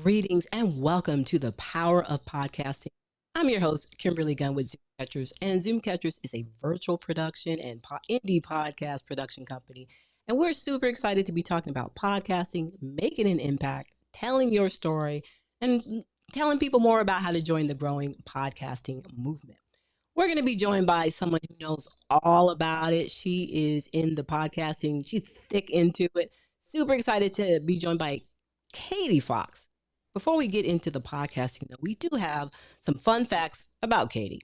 Greetings and welcome to the Power of Podcasting. I'm your host, Kimberly Gunn with Zoomcatchers, and Zoomcatchers is a virtual production and indie podcast production company. And we're super excited to be talking about podcasting, making an impact, telling your story, and telling people more about how to join the growing podcasting movement. We're going to be joined by someone who knows all about it. She is in the podcasting, she's thick into it. Super excited to be joined by Katie Fawkes. Before we get into the podcasting, though, we do have some fun facts about Katie.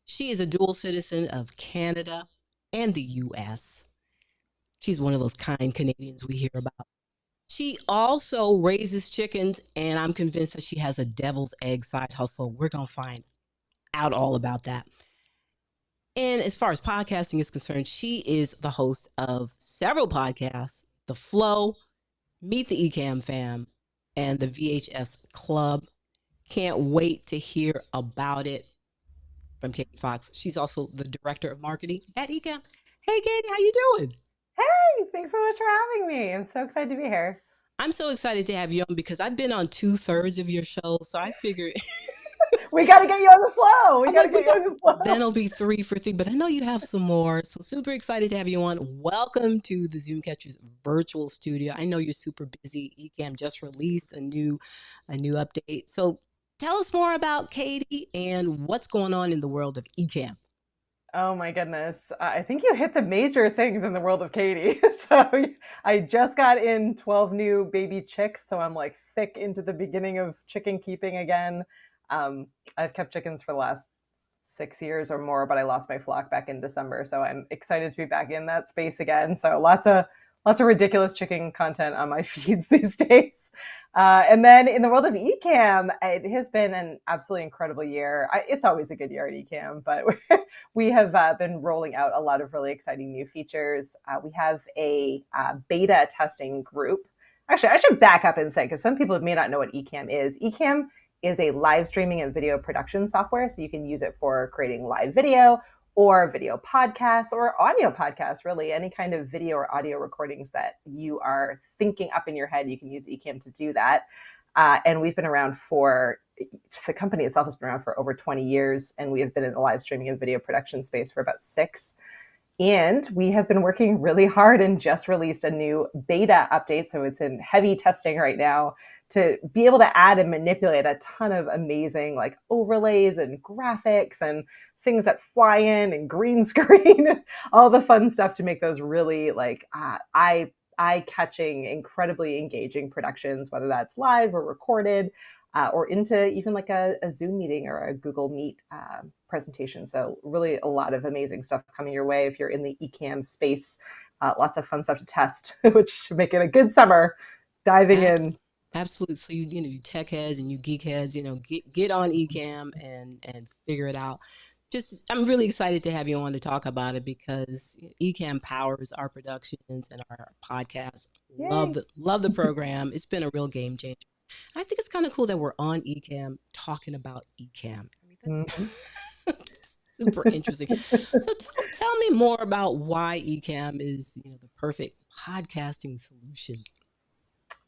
She is a dual citizen of Canada and the US. She's one of those kind Canadians we hear about. She also raises chickens, and I'm convinced that she has a devil's egg side hustle. We're going to find out all about that. And as far as podcasting is concerned, she is the host of several podcasts, The Flow, Meet the Ecamm Fam, and the VHS Club. Can't wait to hear about it from Katie Fawkes. She's also the director of marketing at Ecamm. Hey, Katie, how you doing? Hey, thanks so much for having me. I'm so excited to be here. I'm so excited to have you on because I've been on 2/3 of your show, so I figured we got to get you on the flow. We got to get you on the flow. Then it'll be 3 for 3, but I know you have some more. So super excited to have you on. Welcome to the Zoomcatchers virtual studio. I know you're super busy. Ecamm just released a new update. So tell us more about Katie and what's going on in the world of Ecamm. Oh my goodness. I think you hit the major things in the world of Katie. So I just got in 12 new baby chicks. So I'm like thick into the beginning of chicken keeping again. I've kept chickens for the last 6 years or more, but I lost my flock back in December. So I'm excited to be back in that space again. So lots of ridiculous chicken content on my feeds these days. And then in the world of Ecamm, it has been an absolutely incredible year. It's always a good year at Ecamm, but we have been rolling out a lot of really exciting new features. We have a beta testing group. Actually, I should back up and say, because some people may not know what Ecamm is. Ecamm is a live streaming and video production software. So you can use it for creating live video or video podcasts or audio podcasts, really any kind of video or audio recordings that you are thinking up in your head. You can use Ecamm to do that. And we've been around the company itself has been around for over 20 years. And we have been in the live streaming and video production space for about 6. And we have been working really hard and just released a new beta update. So it's in heavy testing right now to be able to add and manipulate a ton of amazing like overlays and graphics and things that fly in and green screen, all the fun stuff to make those really like eye-catching, incredibly engaging productions, whether that's live or recorded, or into even like a Zoom meeting or a Google Meet presentation. So really a lot of amazing stuff coming your way if you're in the Ecamm space. Lots of fun stuff to test, which should make it a good summer diving in. Absolutely. So you tech heads and you geek heads, get on Ecamm and figure it out. I'm really excited to have you on to talk about it because Ecamm powers our productions and our podcasts. Yay. Love the program. It's been a real game changer. I think it's kind of cool that we're on Ecamm talking about Ecamm. It's super interesting. So tell me more about why Ecamm is the perfect podcasting solution.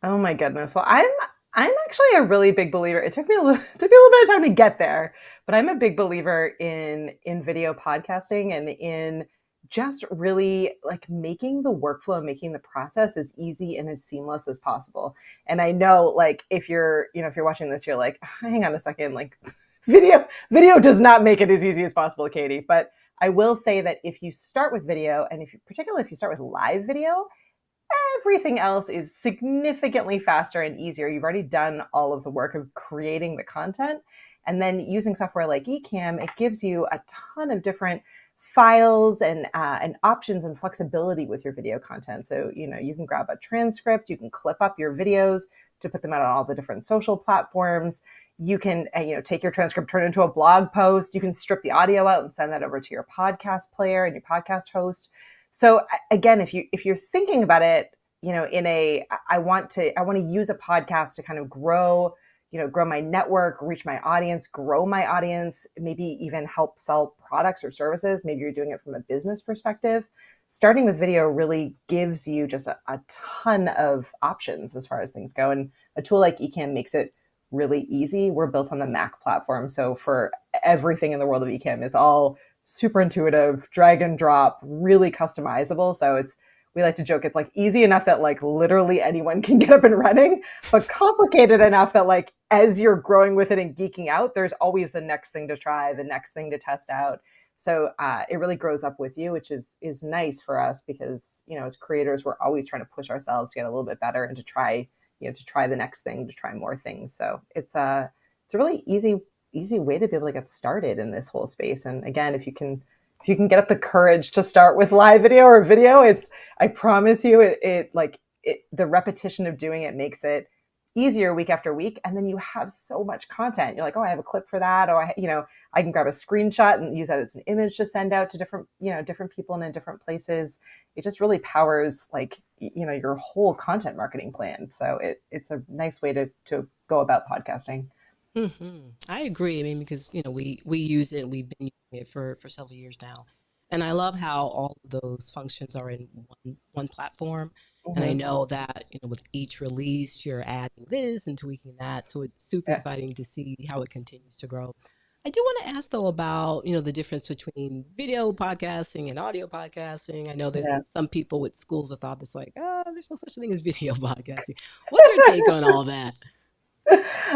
Oh my goodness. Well, I'm actually a really big believer. It took me a little bit of time to get there, but I'm a big believer in video podcasting and in just really like making the workflow, making the process as easy and as seamless as possible. And I know like if you're watching this, you're like, hang on a second, like video does not make it as easy as possible, Katie. But I will say that if you start with video, and particularly if you start with live video, everything else is significantly faster and easier. You've already done all of the work of creating the content. And then using software like Ecamm, it gives you a ton of different files and options and flexibility with your video content. So, you can grab a transcript, you can clip up your videos to put them out on all the different social platforms. You can, take your transcript, turn it into a blog post. You can strip the audio out and send that over to your podcast player and your podcast host. So again, if you're thinking about it, I want to use a podcast to kind of grow my network, reach my audience, grow my audience, maybe even help sell products or services. Maybe you're doing it from a business perspective. Starting with video really gives you just a ton of options as far as things go. And a tool like Ecamm makes it really easy. We're built on the Mac platform. So for everything in the world of Ecamm is all super intuitive, drag and drop, really customizable. So we like to joke, it's like easy enough that like literally anyone can get up and running, but complicated enough that like as you're growing with it and geeking out, there's always the next thing to try, the next thing to test out. So it really grows up with you, which is nice for us because, you know, as creators, we're always trying to push ourselves to get a little bit better and to try, you know, to try the next thing, to try more things. So it's a really easy way to be able to get started in this whole space. And again, if you can get up the courage to start with live video or video, I promise you, the repetition of doing it makes it easier week after week. And then you have so much content. You're like, oh, I have a clip for that. Or I can grab a screenshot and use that as an image to send out to different people and in different places. It just really powers like, your whole content marketing plan. So it's a nice way to go about podcasting. I agree. I mean, because we use it. We've been using it for several years now, and I love how all of those functions are in one platform. And I Mm-hmm. know that with each release, you're adding this and tweaking that, so it's super Yeah. exciting to see how it continues to grow. I do want to ask though about the difference between video podcasting and audio podcasting. I know that Yeah. some people with schools of thought that's like, oh, there's no such thing as video podcasting. What's your take on all that?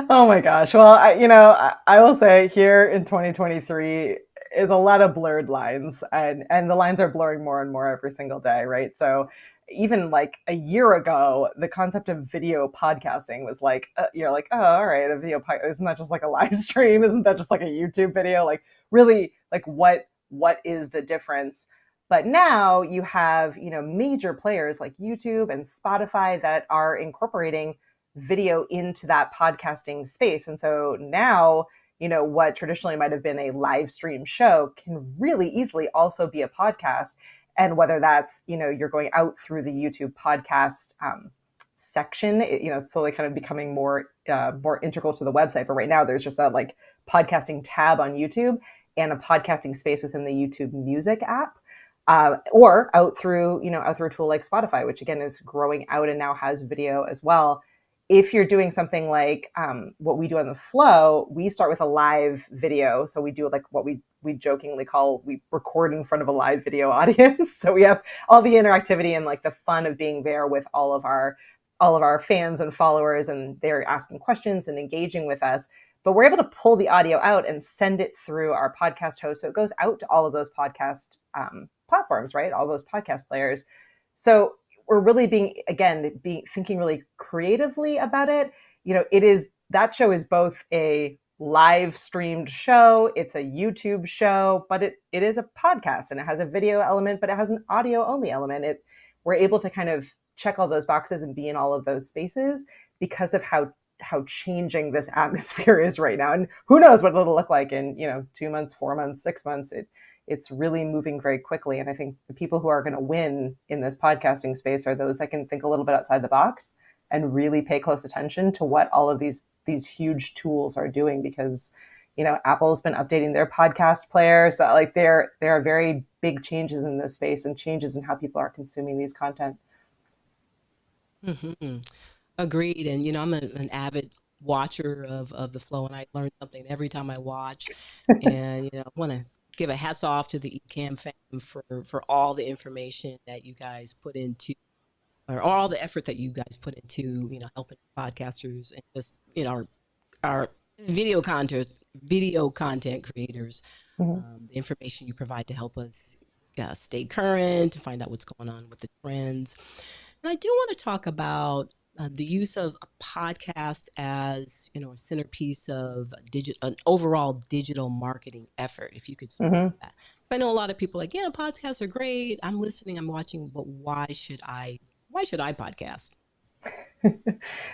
Oh my gosh. Well, I will say here in 2023 is a lot of blurred lines, and the lines are blurring more and more every single day, right? So even like a year ago, the concept of video podcasting was like, you're like, oh, all right, isn't that just like a live stream? Isn't that just like a YouTube video? Like really, like what is the difference? But now you have, major players like YouTube and Spotify that are incorporating video into that podcasting space. And so now, what traditionally might have been a live stream show can really easily also be a podcast. And whether that's, you're going out through the YouTube podcast section, slowly kind of becoming more integral to the website. But right now there's just a like podcasting tab on YouTube and a podcasting space within the YouTube Music app. Or out through a tool like Spotify, which again is growing out and now has video as well. If you're doing something like what we do on the flow, we start with a live video. So we do like what we jokingly call, we record in front of a live video audience. So we have all the interactivity and like the fun of being there with all of our fans and followers, and they're asking questions and engaging with us. But we're able to pull the audio out and send it through our podcast host. So it goes out to all of those podcast platforms, right? All those podcast players. So we're really thinking really creatively about it. That show is both a live streamed show, it's a YouTube show, but it is a podcast and it has a video element, but it has an audio only element. We're able to kind of check all those boxes and be in all of those spaces because of how changing this atmosphere is right now. And who knows what it'll look like in 2 months, 4 months, 6 months. It's really moving very quickly. And I think the people who are going to win in this podcasting space are those that can think a little bit outside the box and really pay close attention to what all of these huge tools are doing, because Apple's been updating their podcast player. So like there are very big changes in this space and changes in how people are consuming these content. Mm-hmm. Agreed. And I'm an avid watcher of the flow, and I learn something every time I watch. And I want to give a hats off to the Ecamm fam for all the information that you guys put into, or all the effort that you guys put into helping podcasters and just our video content creators. Mm-hmm. The information you provide to help us stay current, to find out what's going on with the trends. And I do want to talk about the use of a podcast as a centerpiece of an overall digital marketing effort. If you could speak Mm-hmm. to that, because I know a lot of people like, yeah, podcasts are great. I'm listening, I'm watching, but why should I? Why should I podcast?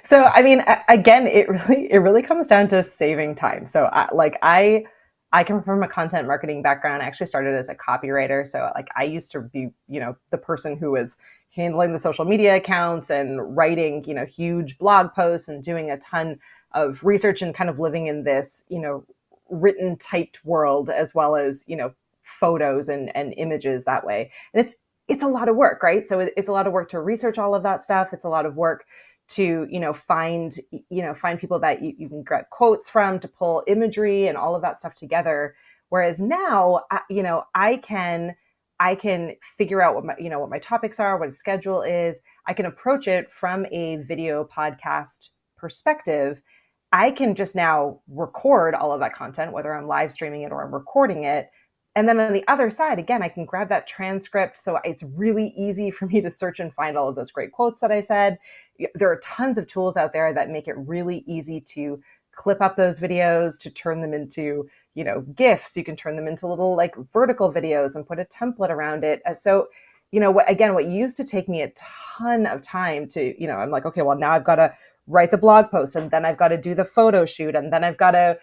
So, I mean, again, it really comes down to saving time. So, I come from a content marketing background. I actually started as a copywriter. So, like, I used to be, the person who was handling the social media accounts and writing, huge blog posts and doing a ton of research and kind of living in this, written typed world, as well as, photos and images that way. And it's a lot of work, right? So it's a lot of work to research all of that stuff. It's a lot of work to, find people that you can get quotes from, to pull imagery and all of that stuff together. Whereas now, I can figure out what my topics are, what a schedule is. I can approach it from a video podcast perspective. I can just now record all of that content, whether I'm live streaming it or I'm recording it. And then on the other side, again, I can grab that transcript. So it's really easy for me to search and find all of those great quotes that I said. There are tons of tools out there that make it really easy to clip up those videos, to turn them into, GIFs. You can turn them into little like vertical videos and put a template around it. So, what used to take me a ton of time to, I'm like, okay, well, now I've got to write the blog post, and then I've got to do the photo shoot, and then I've got to,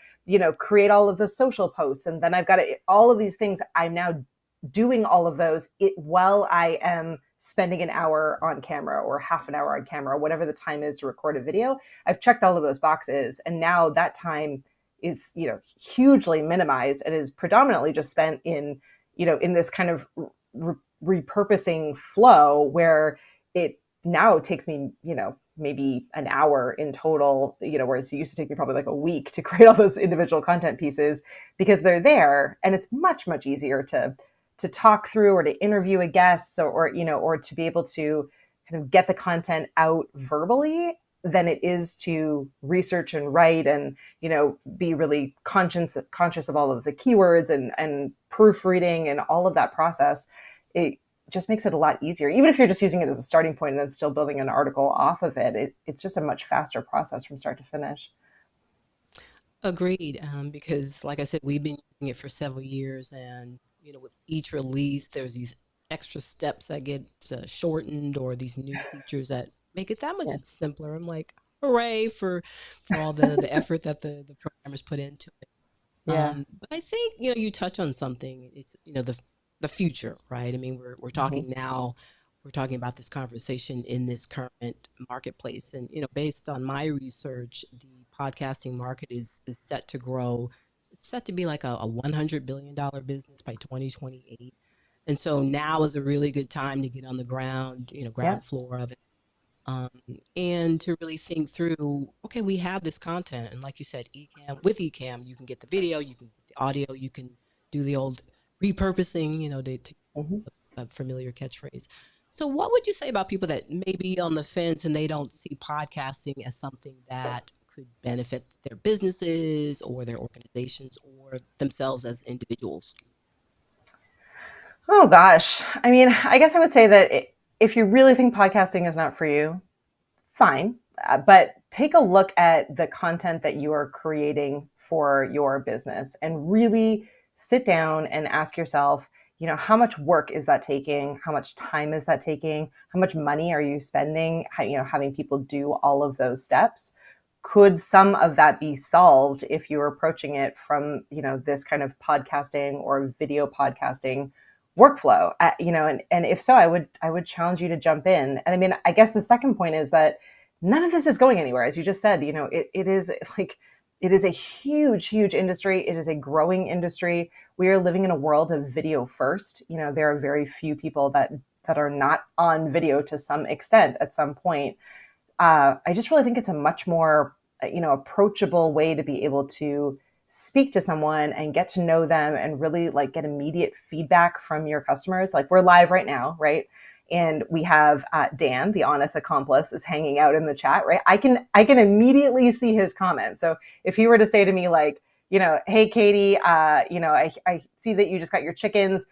create all of the social posts, and then I've got to, all of these things. I'm now doing all of those while I am spending an hour on camera or half an hour on camera, whatever the time is to record a video. I've checked all of those boxes, and now that time is, hugely minimized and is predominantly just spent in, in this kind of repurposing flow where it now takes me, maybe an hour in total, whereas it used to take me probably like a week to create all those individual content pieces, because they're there and it's much, much easier to talk through or to interview a guest, or to be able to kind of get the content out verbally than it is to research and write and, be really conscious of all of the keywords and proofreading and all of that process. It just makes it a lot easier. Even if you're just using it as a starting point and then still building an article off of it, it's just a much faster process from start to finish. Agreed. Because, like I said, we've been using it for several years, and with each release, there's these extra steps that get shortened, or these new features that make it that much Yeah. simpler. I'm like, hooray for all the effort that the programmers put into it. Yeah. But I think you touch on something. It's the future, right? I mean, we're Mm-hmm. talking now. We're talking about this conversation in this current marketplace, and based on my research, the podcasting market is set to grow. It's set to be like a $100 billion business by 2028. And so now is a really good time to get on the ground, Yeah. ground floor of it, um, and to really think through, okay, we have this content. And like you said, with Ecamm, you can get the video, you can get the audio, you can do the old repurposing, to Mm-hmm. a familiar catchphrase. So what would you say about people that may be on the fence and they don't see podcasting as something that could benefit their businesses or their organizations or themselves as individuals? Oh gosh. I mean, I guess I would say that if you really think podcasting is not for you, fine. But take a look at the content that you are creating for your business and really sit down and ask yourself, how much work is that taking? How much time is that taking? How much money are you spending, having people do all of those steps? Could some of that be solved if you were approaching it from, this kind of podcasting or video podcasting workflow? And if so, I would challenge you to jump in. And I mean, I guess the second point is that none of this is going anywhere. As you just said, it is like, it is a huge, huge industry. It is a growing industry. We are living in a world of video first. There are very few people that are not on video to some extent at some point. I just really think it's a much more, approachable way to be able to speak to someone and get to know them and really like get immediate feedback from your customers. Like, we're live right now, right? And we have Dan, the honest accomplice, is hanging out in the chat, right? I can immediately see his comment. So if he were to say to me like, hey Katie, I see that you just got your chickens.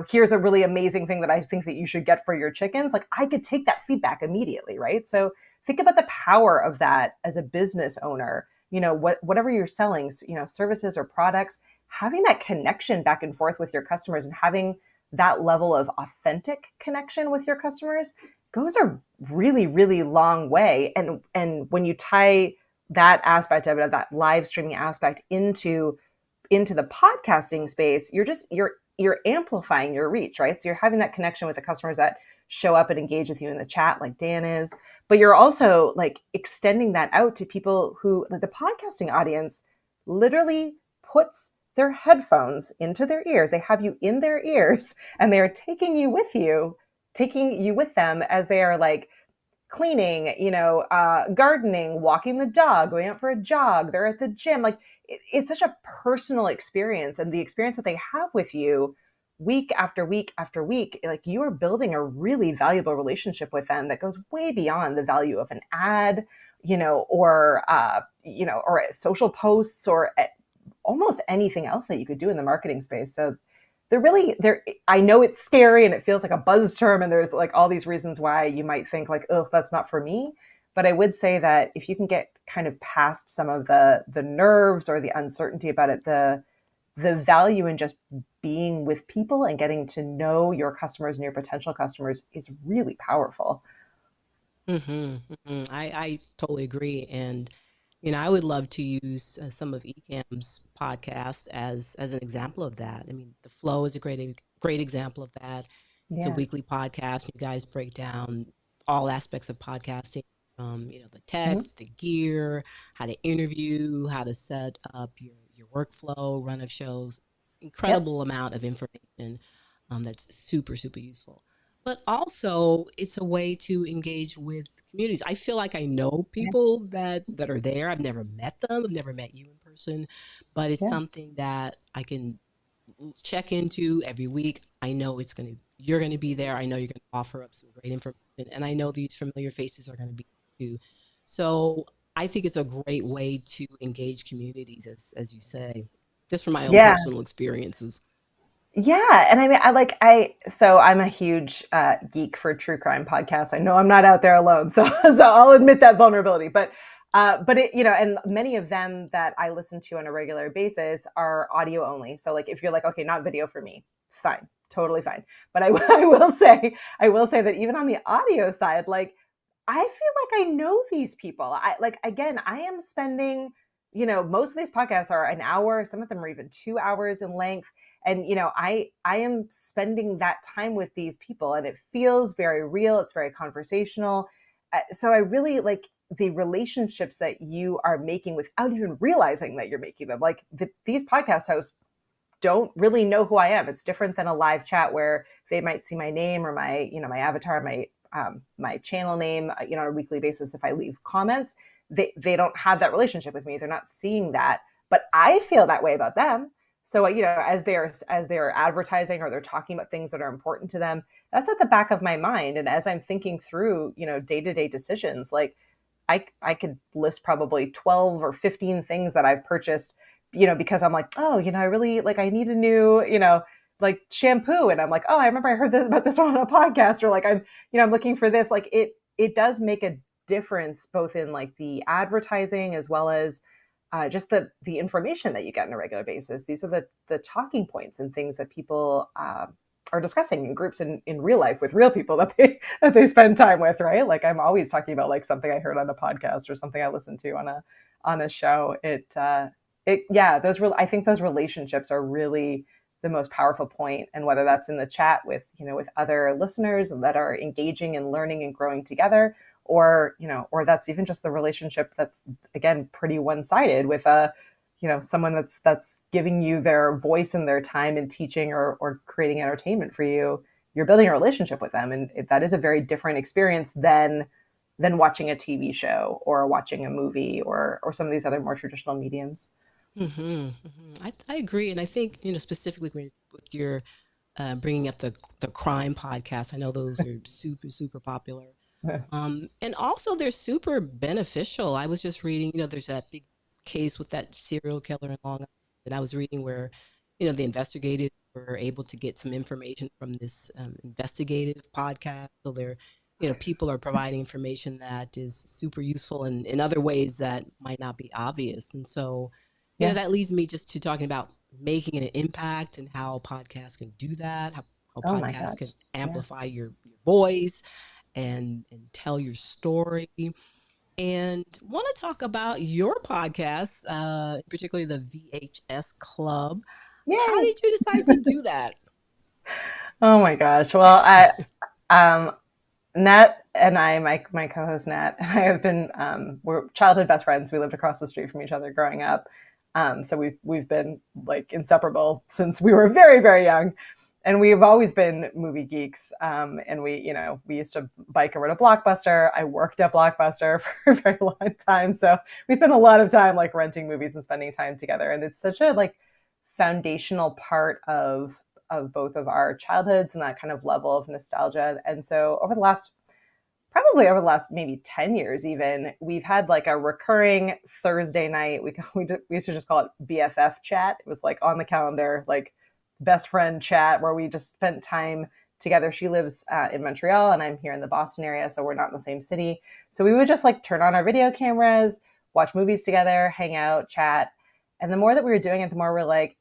Here's a really amazing thing that I think that you should get for your chickens. Like, I could take that feedback immediately, right? So think about the power of that as a business owner. Whatever you're selling, services or products, having that connection back and forth with your customers and having that level of authentic connection with your customers goes a really, really long way. And when you tie that aspect of it, that live streaming aspect into the podcasting space, you're amplifying your reach, right? So you're having that connection with the customers that show up and engage with you in the chat, like Dan is, but you're also like extending that out to people who, like, the podcasting audience literally puts their headphones into their ears. They have you in their ears and they are taking you with them as they are like cleaning, gardening, walking the dog, going out for a jog, they're at the gym. Like it's such a personal experience, and the experience that they have with you week after week after week, like you are building a really valuable relationship with them that goes way beyond the value of an ad, or social posts, or almost anything else that you could do in the marketing space. So they're I know it's scary and it feels like a buzz term, and there's like all these reasons why you might think like, oh, that's not for me. But I would say that if you can get kind of past some of the nerves or the uncertainty about it, the value in just being with people and getting to know your customers and your potential customers is really powerful. I totally agree. And, I would love to use some of Ecamm's podcasts as an example of that. I mean, The Flow is a great example of that. It's a Yeah. weekly podcast. You guys break down all aspects of podcasting, the tech, Mhm. the gear, how to interview, how to set up your workflow, run of shows. Yep. Incredible amount of information that's super, super useful. But also, it's a way to engage with communities. I feel like I know Yeah. people that are there. I've never met them. I've never met you in person, but it's Yeah. something that I can check into every week. I know you're gonna be there. I know you're gonna offer up some great information, and I know these familiar faces are gonna be there too. So I think it's a great way to engage communities, as you say, just from my own Yeah. personal experiences. Yeah, and I mean, so I'm a huge geek for true crime podcasts. I know I'm not out there alone, so so I'll admit that vulnerability. But and many of them that I listen to on a regular basis are audio only. So like, if you're like, okay, not video for me, fine, totally fine. But I will say that even on the audio side, like I feel like I know these people. I like, again, I am spending, most of these podcasts are an hour, some of them are even 2 hours in length. And, I am spending that time with these people, and it feels very real. It's very conversational. So I really like the relationships that you are making without even realizing that you're making them. Like these podcast hosts don't really know who I am. It's different than a live chat where they might see my name or my avatar, my channel name, on a weekly basis. If I leave comments, they don't have that relationship with me. They're not seeing that, but I feel that way about them. So, as they're advertising or they're talking about things that are important to them, that's at the back of my mind. And as I'm thinking through, day-to-day decisions, like I could list probably 12 or 15 things that I've purchased, because I'm like, oh, I really like, I need a new, like shampoo. And I'm like, oh, I remember I heard about this one on a podcast, or like I'm looking for this. Like it does make a difference both in like the advertising as well as just the information that you get on a regular basis. These are the talking points and things that people are discussing in groups in real life with real people that they spend time with, right? Like I'm always talking about like something I heard on a podcast or something I listened to on a show. I think those relationships are really the most powerful point. And whether that's in the chat with other listeners that are engaging and learning and growing together, or that's even just the relationship that's, again, pretty one-sided with someone that's giving you their voice and their time and teaching or creating entertainment for you. You're building a relationship with them, and that is a very different experience than watching a TV show or watching a movie or some of these other more traditional mediums. I agree, and I think specifically with your bringing up the crime podcast. I know those are super super popular. And also they're super beneficial. I was just reading, there's that big case with that serial killer in Long Island, and I was reading where, the investigators were able to get some information from this investigative podcast. So they're, people are providing information that is super useful in other ways that might not be obvious. And so, Yeah. that leads me just to talking about making an impact and how podcasts can do that, how Oh my podcasts can gosh. Yeah. amplify your voice and tell your story, and want to talk about your podcast, particularly the VHS Club. How Yay. did you decide to do that? Oh my gosh. Well, um, Nat and my co-host Nat and I have been, we're childhood best friends. We lived across the street from each other growing up. So we've been like inseparable since we were very, very young. And we've always been movie geeks. And we used to bike over to Blockbuster. I worked at Blockbuster for a very long time. So we spent a lot of time like renting movies and spending time together. And it's such a like foundational part of both of our childhoods and that kind of level of nostalgia. And so probably over the last maybe 10 years even, we've had like a recurring Thursday night. We used to just call it BFF chat. It was like on the calendar, like best friend chat where we just spent time together. She lives in Montreal and I'm here in the Boston area, so we're not in the same city. So we would just like turn on our video cameras, watch movies together, hang out, chat. And the more that we were doing it, the more we're like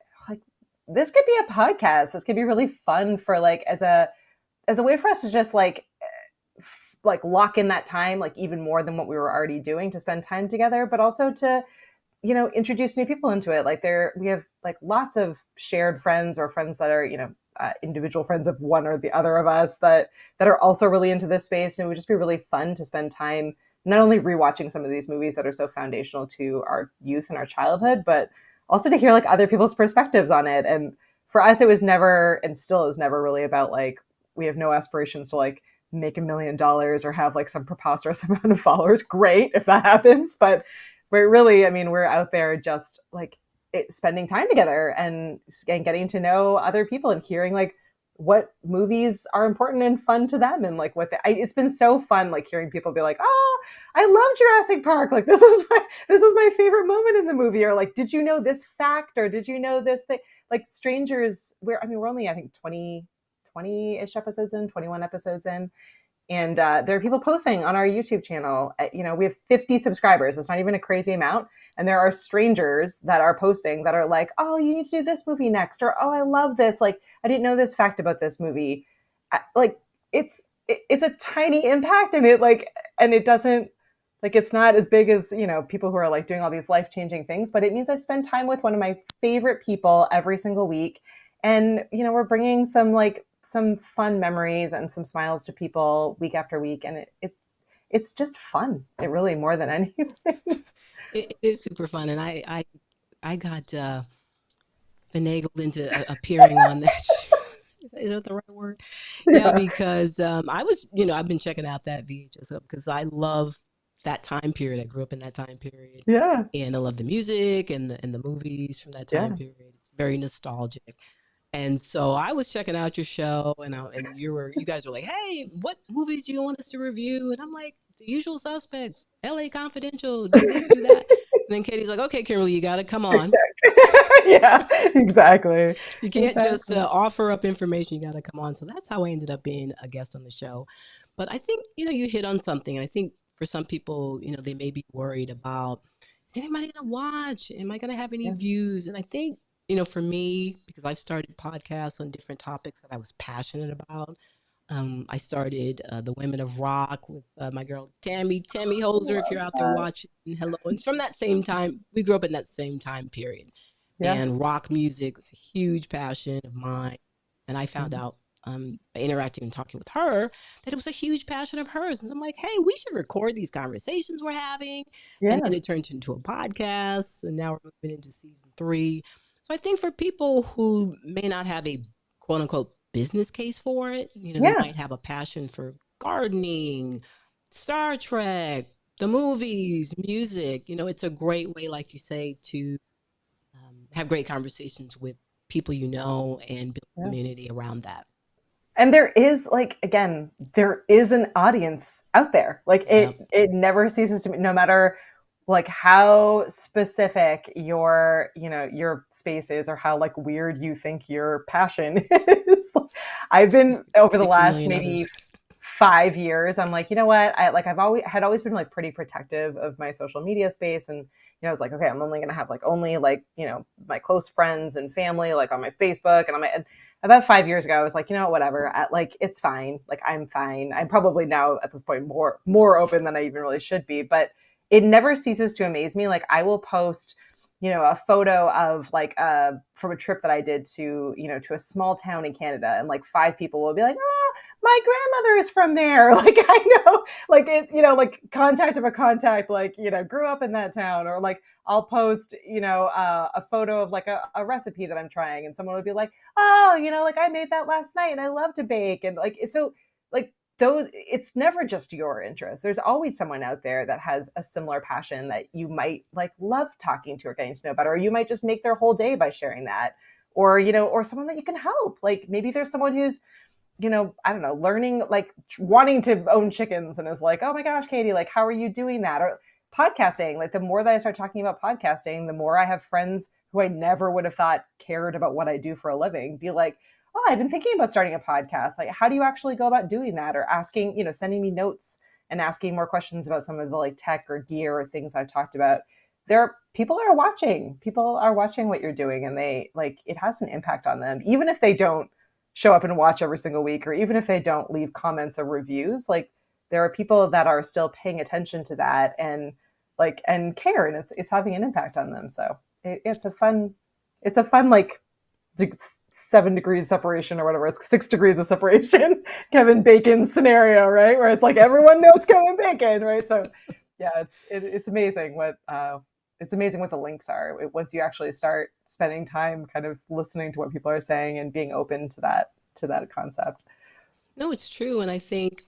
this could be a podcast. This could be really fun for like as a way for us to just like lock in that time, like even more than what we were already doing, to spend time together, but also to introduce new people into it. Like we have like lots of shared friends or friends that are individual friends of one or the other of us that are also really into this space, and it would just be really fun to spend time not only rewatching some of these movies that are so foundational to our youth and our childhood, but also to hear like other people's perspectives on it. And for us, it was never, and still is never, really about like, we have no aspirations to like make $1 million or have like some preposterous amount of followers. Great if that happens, but we're really, I mean, we're out there just like spending time together and getting to know other people and hearing like what movies are important and fun to them, and like it's been so fun like hearing people be like, oh, I love Jurassic Park, like this is my favorite moment in the movie, or like, did you know this fact, or did you know this thing? Like strangers, we're only I think 20-ish episodes in, 21 episodes in, and there are people posting on our YouTube channel. We have 50 subscribers. It's not even a crazy amount. And there are strangers that are posting that are like, oh, you need to do this movie next. Or, oh, I love this. Like, I didn't know this fact about this movie. It's a tiny impact, and it doesn't, like, it's not as big as, people who are like doing all these life-changing things, but it means I spend time with one of my favorite people every single week. And, we're bringing some fun memories and some smiles to people week after week. And it's just fun. It really, more than anything. It is super fun. And I got finagled into appearing on that show. Is that the right word? Yeah, because I was, I've been checking out that VHS because I love that time period. I grew up in that time period. Yeah. And I love the music and the movies from that time period. It's very nostalgic. And so I was checking out your show, and you guys were like, "Hey, what movies do you want us to review?" And I'm like, "The Usual Suspects, L.A. Confidential, do this, do that." And then Katie's like, "Okay, Kimberly, you got to come on." Yeah, exactly. You can't just offer up information. You got to come on. So that's how I ended up being a guest on the show. But I think you hit on something. I think for some people, they may be worried about, is anybody going to watch? Am I going to have any views? And I think, for me, because I've started podcasts on different topics that I was passionate about. I started the Women of Rock with my girl Tammy Holzer. If you're out there watching, hello. And it's from that same time. We grew up in that same time period. Yeah. And rock music was a huge passion of mine. And I found out by interacting and talking with her that it was a huge passion of hers. And so I'm like, hey, we should record these conversations we're having. Yeah. And then it turned into a podcast. And now we're moving into season 3. So I think for people who may not have a quote unquote business case for it, they might have a passion for gardening, Star Trek, the movies, music. It's a great way, like you say, to have great conversations with people and build a community around that. And there is there is an audience out there. Like it never ceases to be, no matter like how specific your space is, or how like weird you think your passion is. I've been over the last maybe 5 years, I'm like, you know what? I've always been like pretty protective of my social media space. And, I was like, okay, I'm only going to have my close friends and family, like on my Facebook and about 5 years ago, I was like, whatever, it's fine. Like, I'm fine. I'm probably now at this point more open than I even really should be, but it never ceases to amaze me. Like, I will post a photo of like from a trip that I did to, to a small town in Canada, and like 5 people will be like, oh, my grandmother is from there. Like, I know, like it, like contact of a contact, like, grew up in that town. Or like I'll post, a photo of like a recipe that I'm trying, and someone would be like, oh, like I made that last night and I love to bake. And like, so like, those, it's never just your interest. There's always someone out there that has a similar passion that you might like love talking to or getting to know better, or you might just make their whole day by sharing that. Or or someone that you can help. Like maybe there's someone who's, I don't know, learning, like wanting to own chickens, and is like, oh my gosh, Katie, like how are you doing that? Or podcasting. Like the more that I start talking about podcasting, the more I have friends who I never would have thought cared about what I do for a living be like, oh, I've been thinking about starting a podcast. Like, how do you actually go about doing that? Or asking, sending me notes and asking more questions about some of the like tech or gear or things I've talked about. People are watching what you're doing, and they like, it has an impact on them, even if they don't show up and watch every single week, or even if they don't leave comments or reviews. Like there are people that are still paying attention to that and care, and it's having an impact on them. So it's a fun like 7 degrees separation or whatever. It's 6 degrees of separation, Kevin Bacon scenario, right? Where it's like everyone knows Kevin Bacon, right? So yeah, it's amazing what the links are once you actually start spending time kind of listening to what people are saying and being open to that concept. No, it's true. And I think,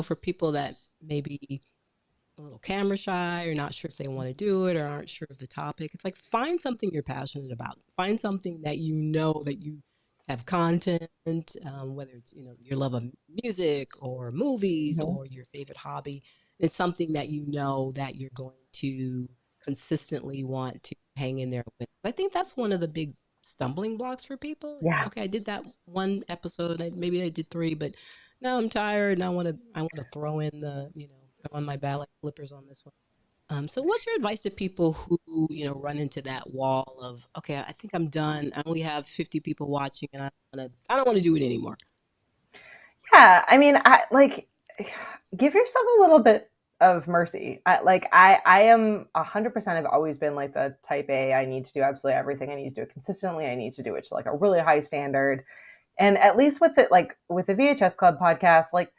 for people that maybe a little camera shy or not sure if they want to do it or aren't sure of the topic, it's like find something you're passionate about. Find something that that you have content, whether it's your love of music or movies or your favorite hobby. It's something that that you're going to consistently want to hang in there with. I think that's one of the big stumbling blocks for people. It's, Yeah. okay, I did that one episode, maybe I did 3, but now I'm tired and I want to throw in throw on my ballet flippers on this one. So what's your advice to people who, run into that wall of, okay, I think I'm done. I only have 50 people watching and I don't want to do it anymore. Yeah. I mean, give yourself a little bit of mercy. I am 100%. I've always been like the type A. I need to do absolutely everything. I need to do it consistently. I need to do it to like a really high standard. And at least with with the VHS Club podcast, like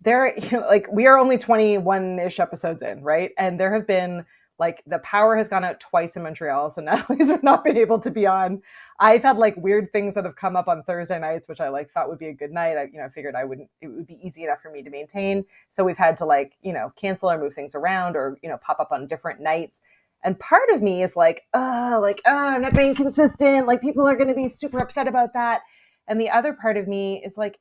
we are only 21-ish episodes in, right? And there have been like the power has gone out twice in Montreal, so Natalie's have not been able to be on. I've had like weird things that have come up on Thursday nights, which I like thought would be a good night. I figured it would be easy enough for me to maintain. So we've had to cancel or move things around, or pop up on different nights. And part of me is like, I'm not being consistent. Like people are going to be super upset about that. And the other part of me is like,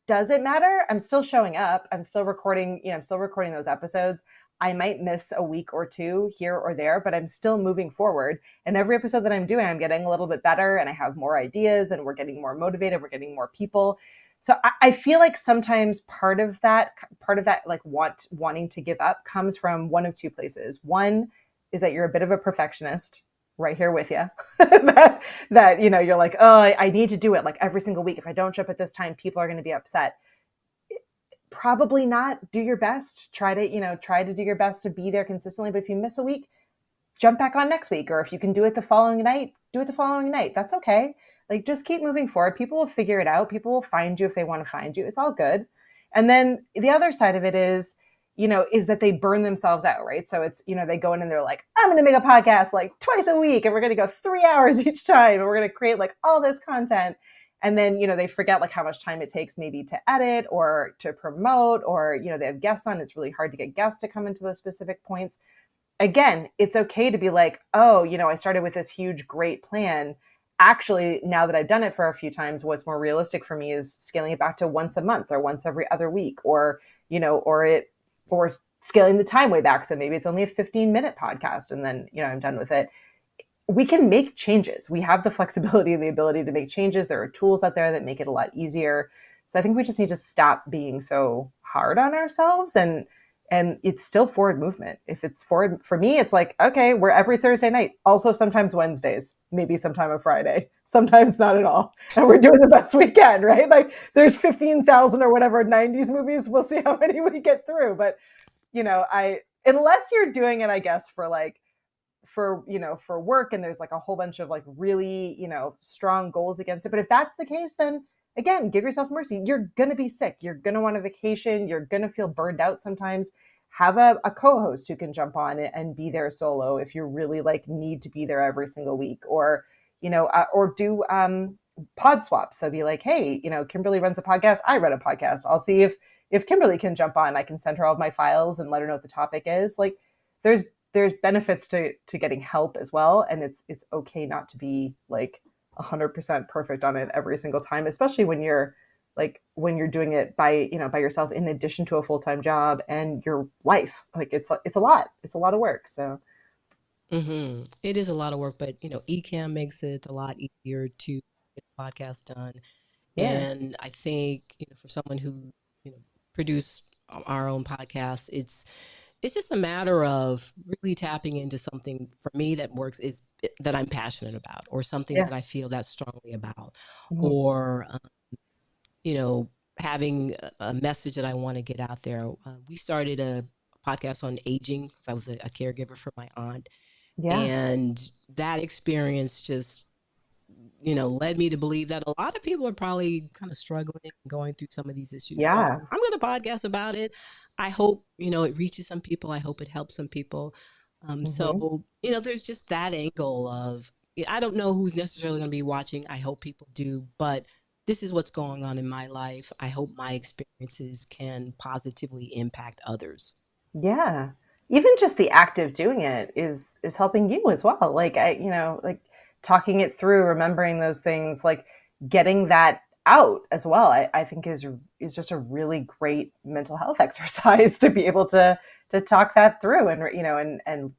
does it matter? I'm still showing up. I'm still recording, I'm still recording those episodes. I might miss a week or two here or there, but I'm still moving forward. And every episode that I'm doing, I'm getting a little bit better, and I have more ideas, and we're getting more motivated. We're getting more people. So I feel like sometimes part of that like wanting to give up comes from one of two places. One is that you're a bit of a perfectionist, right here with you, that you're like, oh, I need to do it like every single week. If I don't show up at this time, people are going to be upset. Probably not. Do your best. Try to do your best to be there consistently. But if you miss a week, jump back on next week. Or if you can do it the following night, do it the following night. That's okay. Like, just keep moving forward. People will figure it out. People will find you if they want to find you. It's all good. And then the other side of it is that they burn themselves out, right? So it's, they go in and they're like, I'm going to make a podcast like twice a week, and we're going to go 3 hours each time, and we're going to create like all this content. And then, they forget like how much time it takes maybe to edit or to promote, or, they have guests on. It's really hard to get guests to come into those specific points. Again, it's okay to be like, oh, I started with this huge, great plan. Actually, now that I've done it for a few times, what's more realistic for me is scaling it back to once a month or once every other week, or scaling the time way back. So maybe it's only a 15-minute podcast, and then, I'm done with it. We can make changes. We have the flexibility and the ability to make changes. There are tools out there that make it a lot easier. So I think we just need to stop being so hard on ourselves, and it's still forward movement. If it's forward, for me, it's like, okay, we're every Thursday night. Also sometimes Wednesdays, maybe sometime a Friday, sometimes not at all. And we're doing the best we can, right? Like there's 15,000 or whatever 90s movies. We'll see how many we get through. But, unless you're doing it, I guess, for like for, for work, and there's like a whole bunch of like really, strong goals against it. But if that's the case, then again, give yourself mercy. You're going to be sick. You're going to want a vacation. You're going to feel burned out sometimes. Have a co-host who can jump on it and be there solo if you really like need to be there every single week, or do pod swaps. So be like, hey, Kimberly runs a podcast. I run a podcast. I'll see if Kimberly can jump on. I can send her all of my files and let her know what the topic is. Like there's benefits to getting help as well. And it's okay not to be like 100% perfect on it every single time, especially when you're doing it by yourself, in addition to a full-time job and your life. Like it's a lot of work. So It is a lot of work, but Ecamm makes it a lot easier to get the podcast done. yeah, And I think, for someone who, you know, produce our own podcast, it's just a matter of really tapping into something for me that works, is that I'm passionate about, or something yeah, that I feel that strongly about, mhm, or you know, having a message that I want to get out there. We started a podcast on aging because I was a caregiver for my aunt, yeah, and that experience just, led me to believe that a lot of people are probably kind of struggling and going through some of these issues. So yeah, I'm going to podcast about it. I hope, it reaches some people. I hope it helps some people. hmm, So, there's just that angle of, I don't know who's necessarily going to be watching. I hope people do, but this is what's going on in my life. I hope my experiences can positively impact others. yeah. Even just the act of doing it is helping you as well. Like like talking it through, remembering those things, like getting that out as well. I think is just a really great mental health exercise to be able to talk that through, and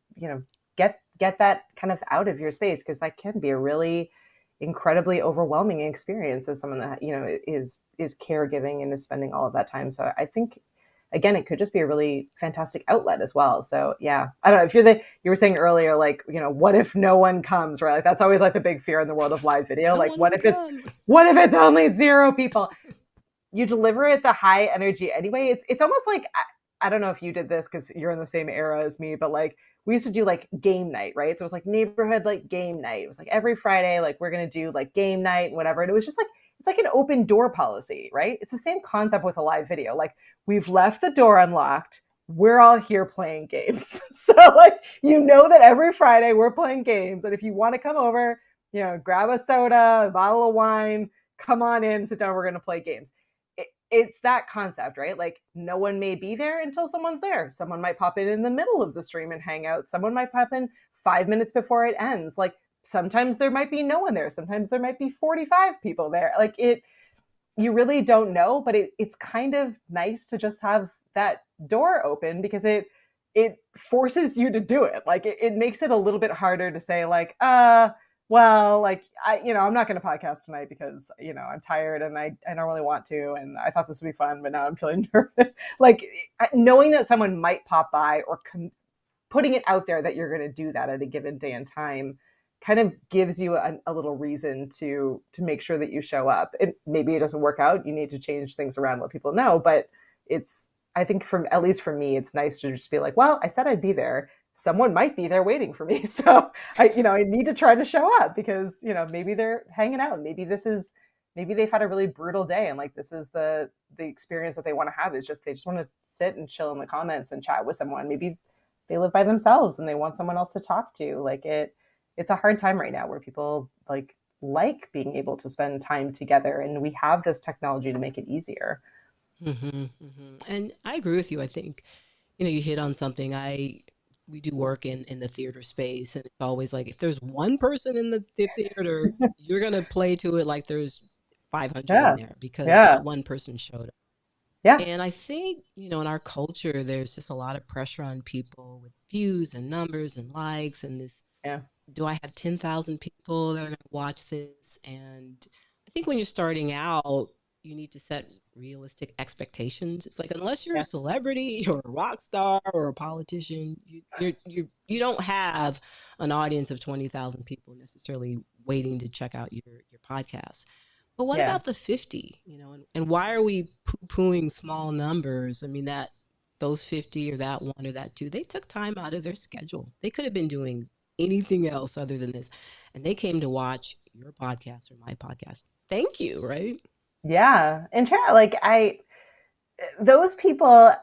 get that kind of out of your space, because that can be a really incredibly overwhelming experience as someone that is caregiving and is spending all of that time. So I think, again, it could just be a really fantastic outlet as well. So yeah, I don't know if you were saying earlier, like, what if no one comes, right? Like that's always like the big fear in the world of live video. No Like one will come. what if it's only 0 people? You deliver it the high energy anyway. It's almost like, I don't know if you did this because you're in the same era as me, but like we used to do like game night, right? So it was like neighborhood like game night. It was like every Friday, like we're gonna do like game night and whatever. And it was just like, it's like an open door policy, right? It's the same concept with a live video. Like we've left the door unlocked. We're all here playing games. So like that every Friday we're playing games. And if you want to come over, grab a soda, a bottle of wine, come on in, sit down, we're gonna play games. It's that concept, right? Like no one may be there until someone's there. Someone might pop in the middle of the stream and hang out. Someone might pop in 5 minutes before it ends. Like sometimes there might be no one there. Sometimes there might be 45 people there. Like you really don't know, but it's kind of nice to just have that door open, because it forces you to do it. Like it makes it a little bit harder to say like, well, like I'm not going to podcast tonight because I'm tired and I don't really want to, and I thought this would be fun, but now I'm feeling nervous. Like knowing that someone might pop by, or putting it out there that you're going to do that at a given day and time, kind of gives you a little reason to make sure that you show up. Maybe it doesn't work out. You need to change things around, let people know, but I think at least for me, it's nice to just be like, well, I said I'd be there. Someone might be there waiting for me. So I need to try to show up, because, maybe they're hanging out. Maybe they've had a really brutal day, and like, this is the experience that they want to have, is just, they just want to sit and chill in the comments and chat with someone. Maybe they live by themselves and they want someone else to talk to. Like it's a hard time right now where people like being able to spend time together, and we have this technology to make it easier. And I agree with you. I think, you hit on something. We do work in the theater space, and it's always like, if there's one person in the theater, you're going to play to it like there's 500 in Yeah. there, because Yeah. that one person showed up. Yeah. And I think, in our culture, there's just a lot of pressure on people with views and numbers and likes, and this, Yeah. do I have 10,000 people that are going to watch this? And I think when you're starting out, you need to set realistic expectations. It's like, unless you're a Yeah. celebrity or a rock star or a politician, you don't have an audience of 20,000 people necessarily waiting to check out your podcast. But what Yeah. about the 50? And why are we poo-pooing small numbers? I mean, that those 50 or that one or that two, they took time out of their schedule. They could have been doing anything else other than this. And they came to watch your podcast or my podcast. Thank you, right? Yeah. And like those people,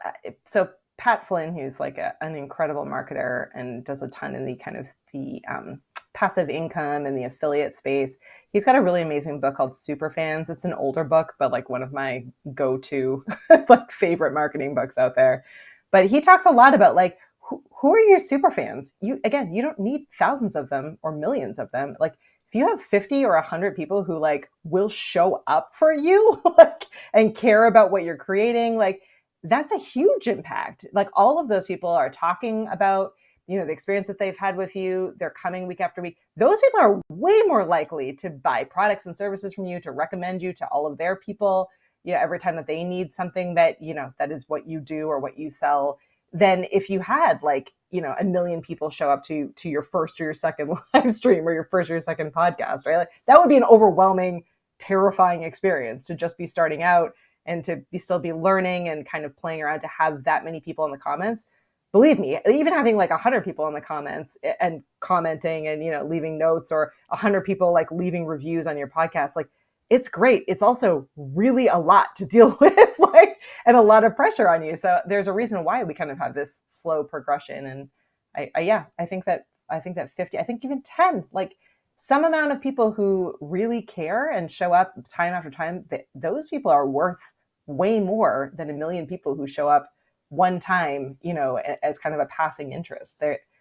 so Pat Flynn, who's like an incredible marketer and does a ton in the kind of the passive income and the affiliate space. He's got a really amazing book called Superfans. It's an older book, but like one of my go-to like favorite marketing books out there. But he talks a lot about like who are your super fans? You again, you don't need thousands of them or millions of them. Like if you have 50 or 100 people who like will show up for you like and care about what you're creating, like that's a huge impact. Like all of those people are talking about, you know, the experience that they've had with you. They're coming week after week. Those people are way more likely to buy products and services from you, to recommend you to all of their people, you know, every time that they need something that, you know, that is what you do or what you sell, than if you had like, you know, 1 million people show up to your first or your second live stream or your first or your second podcast, right? Like that would be an overwhelming, terrifying experience to just be starting out and to still be learning and kind of playing around, to have that many people in the comments. Believe me, even having like 100 people in the comments and commenting and, you know, leaving notes, or 100 people like leaving reviews on your podcast, like it's great. It's also really a lot to deal with, like, and a lot of pressure on you. So there's a reason why we kind of have this slow progression. And I think that 50, I think even 10, like some amount of people who really care and show up time after time, those people are worth way more than 1 million people who show up one time, you know, as kind of a passing interest.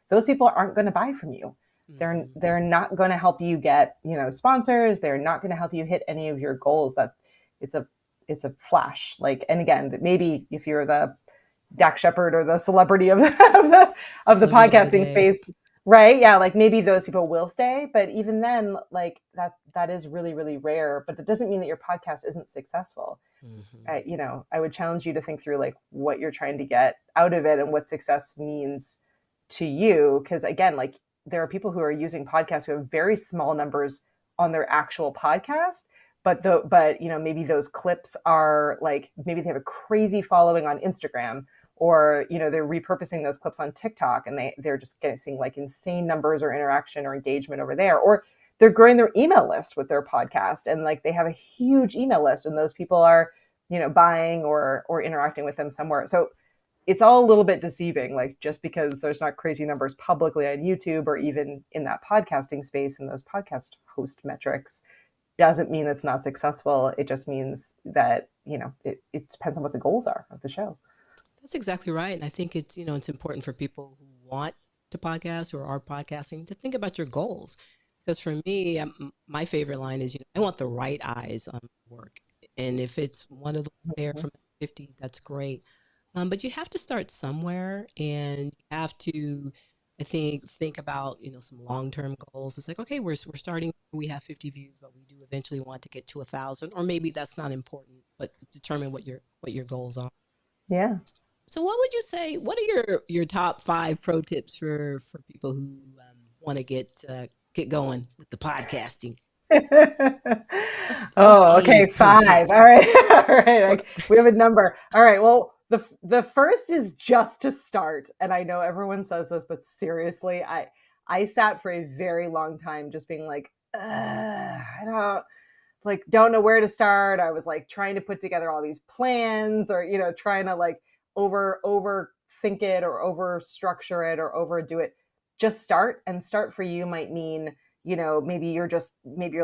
Those people aren't going to buy from you. They're not going to help you get, you know, sponsors. They're not going to help you hit any of your goals. That it's a flash. Like, and again, maybe if you're the Dak Shepard or the celebrity of the podcasting space, right? Yeah, like maybe those people will stay, but even then, like that is really, really rare. But that doesn't mean that your podcast isn't successful. You know, I would challenge you to think through like what you're trying to get out of it and what success means to you. Because again, like there are people who are using podcasts who have very small numbers on their actual podcast, but you know, maybe those clips are like, maybe they have a crazy following on Instagram, or you know, they're repurposing those clips on TikTok and they're just getting like insane numbers or interaction or engagement over there, or they're growing their email list with their podcast and like they have a huge email list and those people are, you know, buying or interacting with them somewhere. So it's all a little bit deceiving, like just because there's not crazy numbers publicly on YouTube or even in that podcasting space and those podcast host metrics doesn't mean it's not successful. It just means that, you know, it depends on what the goals are of the show. That's exactly right. And I think it's, you know, it's important for people who want to podcast or are podcasting to think about your goals. Because for me, my favorite line is, you know, I want the right eyes on work. And if it's one of the pair from 50, that's great. But you have to start somewhere, and you have to, I think about, you know, some long-term goals. It's like, okay, we're starting, we have 50 views, but we do eventually want to get to 1,000, or maybe that's not important, but determine what your goals are. Yeah. So what would you say, what are your top 5 pro tips for people who want to get going with the podcasting? What's Oh, okay, Katie's pro 5. tips? All right. All right. Or, Like, we have a number. All right. Well, the first is just to start. And I know everyone says this, but seriously, I sat for a very long time just being like, I don't know where to start. I was like trying to put together all these plans, or, you know, trying to like over think it or over structure it or overdo it. Just start. And start for you might mean, you know, maybe you're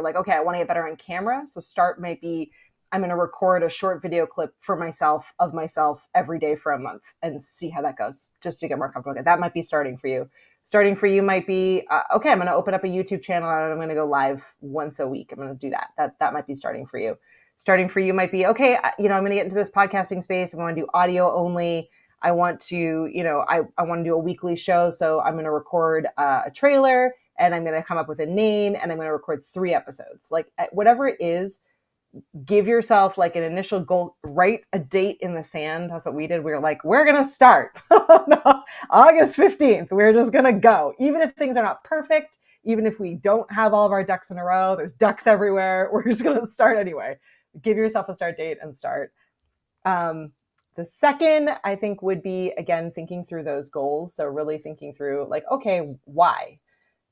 like, okay, I want to get better on camera. So start might be, I'm going to record a short video clip for myself of myself every day for a month and see how that goes, just to get more comfortable. That might be starting for you. Starting for you might be, okay, I'm going to open up a YouTube channel and I'm going to go live once a week. I'm going to do that. That might be starting for you. Starting for you might be, okay, you know, I'm going to get into this podcasting space. I want to do audio only. I want to, you know, I want to do a weekly show. So I'm going to record a trailer and I'm going to come up with a name and I'm going to record 3 episodes. Like whatever it is, give yourself like an initial goal, write a date in the sand. That's what we did. We were like, we're going to start August 15th. We're just going to go. Even if things are not perfect, even if we don't have all of our ducks in a row, there's ducks everywhere. We're just going to start anyway. Give yourself a start date and start. The second, I think, would be, again, thinking through those goals. So really thinking through like, okay, why?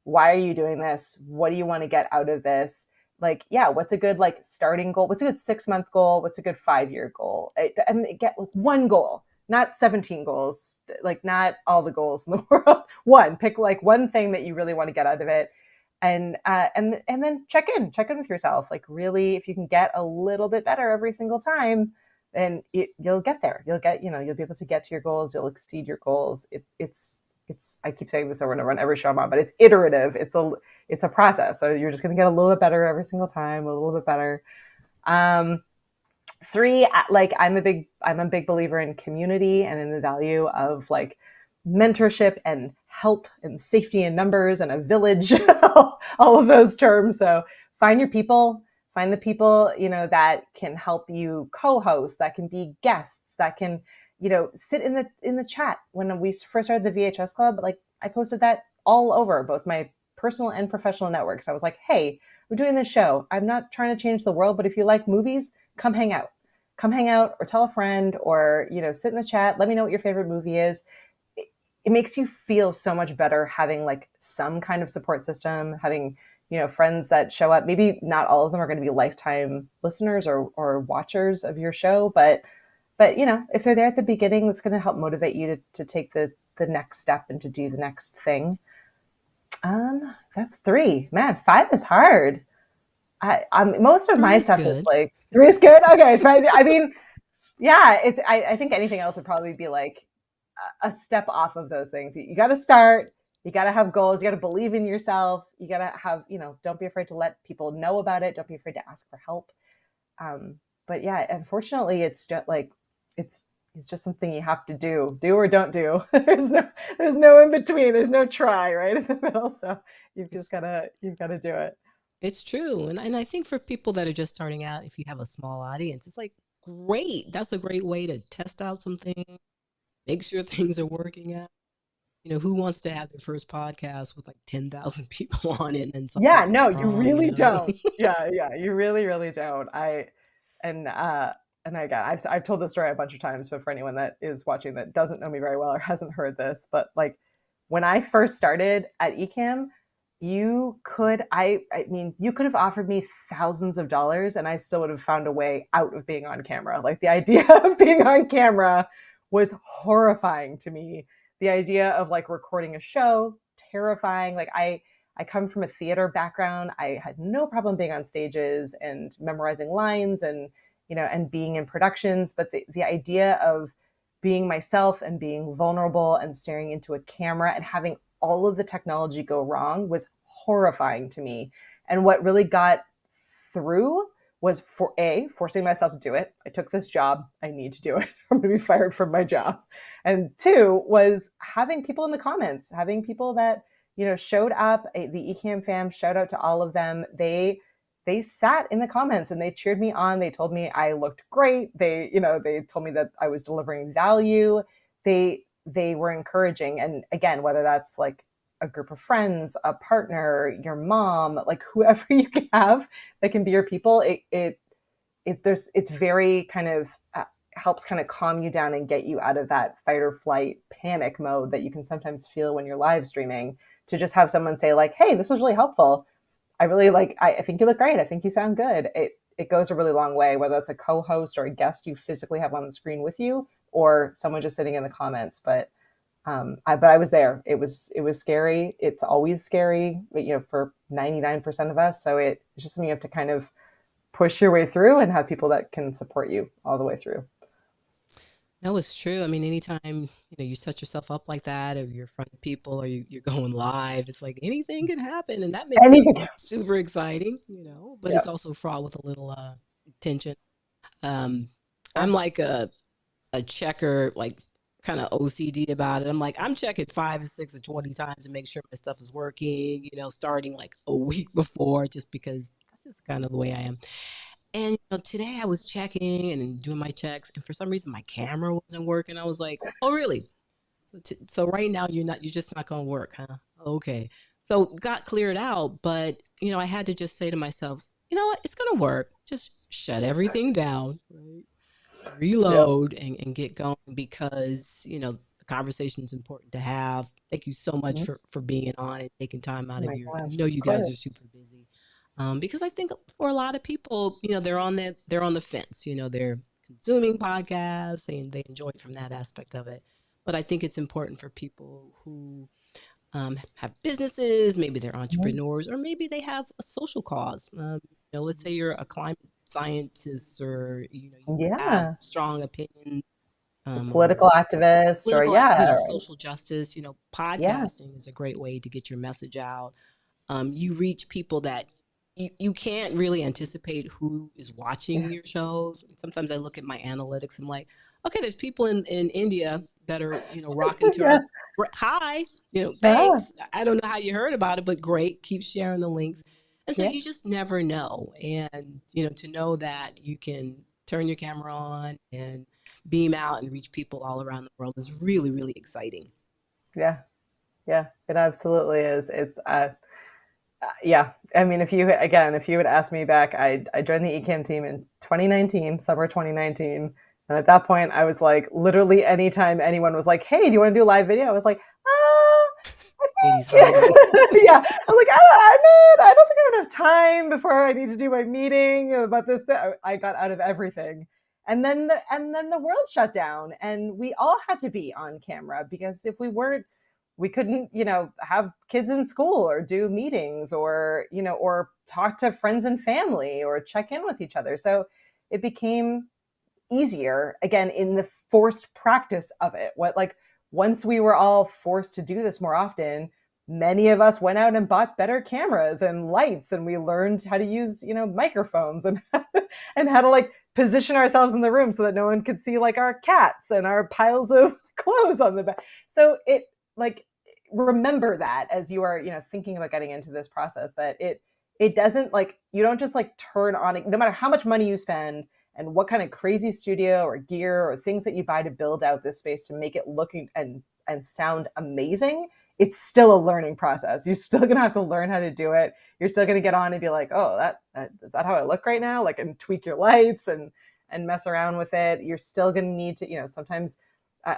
Why are you doing this? What do you want to get out of this? Like, yeah, what's a good like starting goal? What's a good 6-month goal? What's a good 5-year goal? And get one goal, not 17 goals, like not all the goals in the world. One, pick like one thing that you really want to get out of it. And then check in with yourself. Like really, if you can get a little bit better every single time, then you'll get there. You'll be able to get to your goals. You'll exceed your goals. It's I keep saying this over and over on every show I'm on, but it's iterative. It's a process. So you're just going to get a little bit better every single time, a little bit better. 3, like I'm a big believer in community and in the value of like mentorship and help and safety in numbers and a village, all of those terms. So find your people, find the people, that can help you co-host, that can be guests, that can, sit in the chat. When we first started the VHS Club, like I posted that all over both my personal and professional networks. I was like, hey, we're doing this show. I'm not trying to change the world, but if you like movies, come hang out or tell a friend or, sit in the chat. Let me know what your favorite movie is. It makes you feel so much better having like some kind of support system, having, friends that show up. Maybe not all of them are going to be lifetime listeners or watchers of your show, but if they're there at the beginning, it's going to help motivate you to take the next step and to do the next thing. That's 3. Man, 5 is hard. Most of my stuff is like 3 is good. Okay, but I mean, yeah, I think anything else would probably be like a step off of those things. You got to start. You got to have goals. You got to believe in yourself. You got to have, don't be afraid to let people know about it. Don't be afraid to ask for help. But yeah, unfortunately, it's just like it's just something you have to do or don't do. There's no in between. There's no try right in the middle. So you've got to do it. It's true. And I think for people that are just starting out, if you have a small audience, it's like, great. That's a great way to test out some things, make sure things are working out. Who wants to have their first podcast with like 10,000 people on it and something Yeah, no, wrong, you really don't. Yeah, you really, really don't. And again, I've told this story a bunch of times, but for anyone that is watching that doesn't know me very well or hasn't heard this, but like when I first started at Ecamm, you could have offered me thousands of dollars and I still would have found a way out of being on camera. Like the idea of being on camera was horrifying to me. The idea of like recording a show, terrifying. Like I come from a theater background. I had no problem being on stages and memorizing lines and, and being in productions. But the idea of being myself and being vulnerable and staring into a camera and having all of the technology go wrong was horrifying to me. And what really got through was forcing myself to do it. I took this job. I need to do it. I'm going to be fired from my job. And 2 was having people in the comments, having people that, showed up, the Ecamm fam, shout out to all of them. They sat in the comments and they cheered me on. They told me I looked great. They told me that I was delivering value. They were encouraging. And again, whether that's like a group of friends, a partner, your mom, like whoever you can have that can be your people, it's very kind of helps kind of calm you down and get you out of that fight or flight panic mode that you can sometimes feel when you're live streaming, to just have someone say like, hey, this was really helpful. I think you look great. I think you sound good. It goes a really long way, whether it's a co-host or a guest you physically have on the screen with you or someone just sitting in the comments. But I was there. It was scary. It's always scary, for 99% of us. So it's just something you have to kind of push your way through and have people that can support you all the way through. No, it's true. I mean, anytime, you set yourself up like that, or you're in front of people, or you're going live, it's like anything can happen. And that makes it super exciting, but it's also fraught with a little tension. I'm like a checker, like kind of OCD about it. I'm like, I'm checking 5 or 6 or 20 times to make sure my stuff is working, starting like a week before, just because that's just kind of the way I am. And today I was checking and doing my checks, and for some reason my camera wasn't working. I was like, "Oh, really? So right now you're just not going to work, huh? Okay." So got cleared out, but I had to just say to myself, you know what? It's going to work. Just shut everything down, right? Reload and get going, because the conversation is important to have. Thank you so much Mhm. for being on and taking time Oh out of my your, I gosh, know of you guys course. are super busy. Because I think for a lot of people, they're on the fence. They're consuming podcasts and they enjoy it from that aspect of it. But I think it's important for people who have businesses, maybe they're Mhm. entrepreneurs, or maybe they have a social cause. Let's say you're a climate scientist, or you have Yeah, strong opinions, political or activist, or political, yeah, social justice. yeah, Podcasting is a great way to get your message out. You reach people that you can't really anticipate who is yeah, watching your shows. Sometimes I look at my analytics. I'm like, okay, there's people in India that are, rocking to yeah, our, hi, yeah, thanks. I don't know how you heard about it, but great. Keep sharing the links. And so yeah, you just never know. And, to know that you can turn your camera on and beam out and reach people all around the world is really, really exciting. yeah, yeah. It absolutely is. It's yeah. I mean, if you would ask me back, I joined the Ecamm team in 2019, summer 2019, and at that point, I was like, literally, anytime anyone was like, "Hey, do you want to do live video?" I was like, I Katie's hiding. think, yeah. I was like, I don't think I would have time before I need to do my meeting about this. I got out of everything, and then the world shut down, and we all had to be on camera because if we weren't, we couldn't, have kids in school or do meetings or, or talk to friends and family or check in with each other. So it became easier again in the forced practice of it. What like once we were all forced to do this more often, many of us went out and bought better cameras and lights, and we learned how to use, microphones and and how to like position ourselves in the room so that no one could see like our cats and our piles of clothes on the back. So it like remember that as you are, thinking about getting into this process, that it doesn't like you don't just like turn on it, no matter how much money you spend and what kind of crazy studio or gear or things that you buy to build out this space to make it look and sound amazing. It's still a learning process. You're still gonna have to learn how to do it. You're still gonna get on and be like, oh, that is that how I look right now? Like, and tweak your lights and mess around with it. You're still gonna need to, sometimes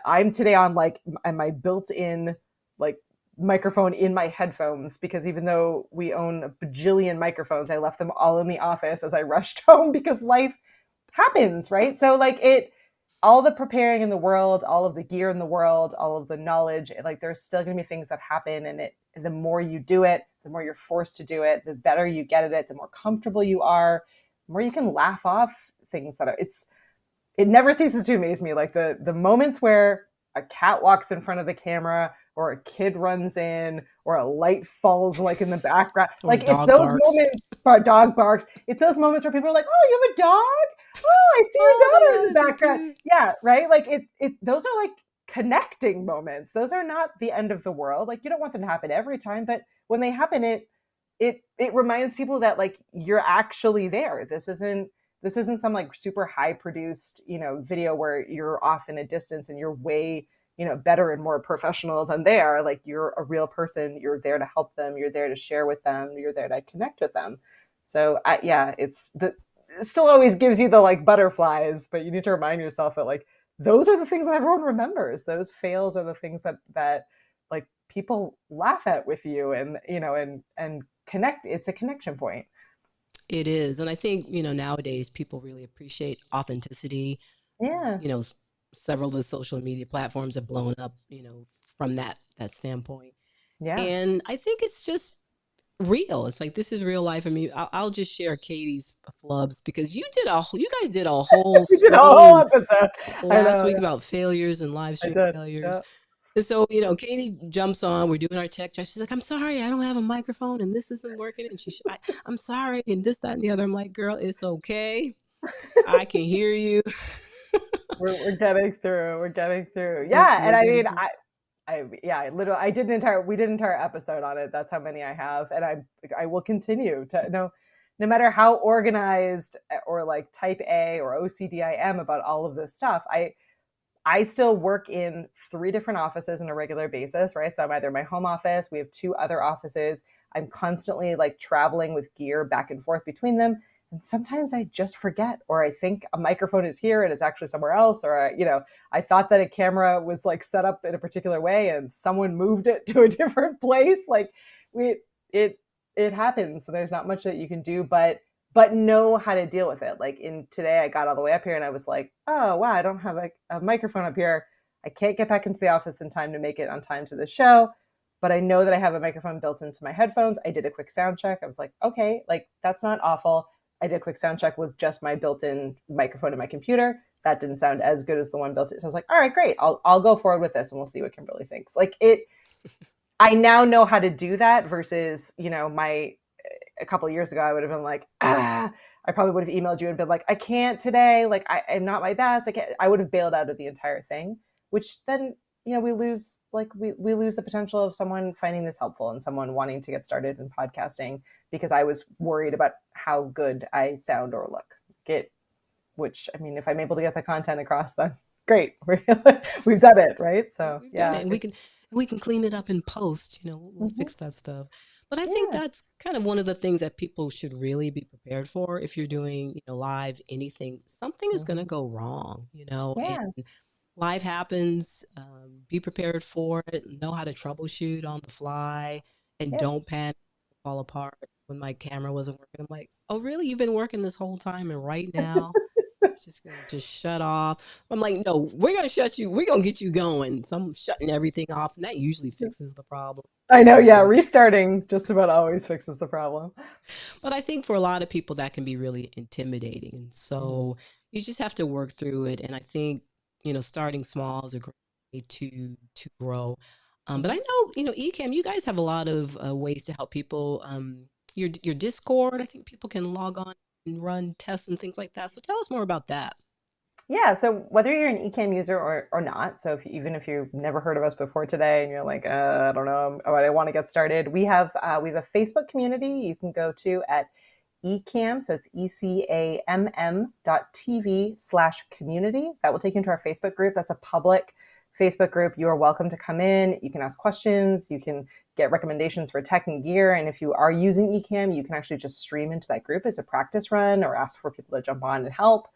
I'm today on like my built-in like microphone in my headphones, because even though we own a bajillion microphones, I left them all in the office as I rushed home because life happens, right? So like all the preparing in the world, all of the gear in the world, all of the knowledge, like there's still going to be things that happen, and the more you do it, the more you're forced to do it, the better you get at it, the more comfortable you are, the more you can laugh off things that are it never ceases to amaze me, like the moments where a cat walks in front of the camera or a kid runs in or a light falls like in the background. Or a Like it's dog those barks. moments, or a dog barks. It's those moments where people are like, "Oh, you have a dog? Oh, I see Oh my your daughter God, in the it's so background." cute. Yeah, right. Like it those are like connecting moments. Those are not the end of the world. Like you don't want them to happen every time, but when they happen, it reminds people that like you're actually there. This isn't some like super high produced, video where you're off in a distance and you're way, better and more professional than they are. Like you're a real person. You're there to help them. You're there to share with them. You're there to connect with them. So yeah, it still always gives you the like butterflies, but you need to remind yourself that like those are the things that everyone remembers. Those fails are the things that like people laugh at with you, and and connect. It's a connection point. It is. And I think, nowadays people really appreciate authenticity. Yeah. Several of the social media platforms have blown up, from that standpoint. Yeah. And I think it's just real. It's like this is real life. I mean, I'll just share Katie's flubs because you guys did a whole We did a whole stream episode. I last know. week Yeah, about failures and live I stream did. failures. Yeah. And so, Katie jumps on. We're doing our tech chat. She's like, "I'm sorry, I don't have a microphone, and this isn't working." And I'm sorry, and this, that, and the other. I'm like, "Girl, it's okay. I can hear you. We're getting through. We're getting through. we're Yeah, we're and I getting mean, through." I literally I did an entire we did an entire episode on it. That's how many I have, and I will continue to no matter how organized or like type A or OCD I am about all of this stuff. I still work in 3 different offices on a regular basis, right? So I'm either in my home office, we have 2 other offices. I'm constantly like traveling with gear back and forth between them. And sometimes I just forget, or I think a microphone is here and it's actually somewhere else, or I thought that a camera was like set up in a particular way and someone moved it to a different place. Like we it it happens. So there's not much that you can do, but know how to deal with it. Like in today, I got all the way up here and I was like, oh wow, I don't have a microphone up here. I can't get back into the office in time to make it on time to the show, but I know that I have a microphone built into my headphones. I did a quick sound check. I was like, okay, like that's not awful. I did a quick sound check with just my built-in microphone in my computer. That didn't sound as good as the one built in. So I was like, all right, great. I'll go forward with this and we'll see what Kimberly thinks. Like I now know how to do that versus, a couple of years ago, I would have been like, I probably would have emailed you and been like, I can't today. Like I'm not my best. I would have bailed out of the entire thing, which then, we lose the potential of someone finding this helpful and someone wanting to get started in podcasting because I was worried about how good I sound or look. Which, I mean, if I'm able to get the content across, then great. We've done it, right? So We've done yeah. it, and we can clean it up in post. We'll fix that stuff. But I think that's kind of one of the things that people should really be prepared for. If you're doing, live anything, something is going to go wrong, Yeah. and life happens. Be prepared for it. Know how to troubleshoot on the fly, and Yep. don't panic, fall apart. When my camera wasn't working, I'm like, oh, really? You've been working this whole time, and right now just gonna just shut off. I'm like, no, we're gonna shut you. We're gonna get you going. So I'm shutting everything off, and that usually fixes the problem. I know. Yeah. Restarting just about always fixes the problem. But I think for a lot of people that can be really intimidating, and Mm-hmm. so you just have to work through it. And I think starting small is a great way to grow. But I Mm-hmm. know Ecamm, you guys have a lot of ways to help people. Your Discord, I think people can log on and run tests and things like that. So tell us more about that. Yeah, so whether you're an Ecamm user or not, so even if you've never heard of us before today and you're like, I don't know, but I want to get started, we have a Facebook community you can go to at Ecamm, so it's ECAMM.TV/community. That will take you into our Facebook group. That's a public Facebook group. You are welcome to come in. You can ask questions. You can get recommendations for tech and gear. And if you are using Ecamm, you can actually just stream into that group as a practice run or ask for people to jump on and help.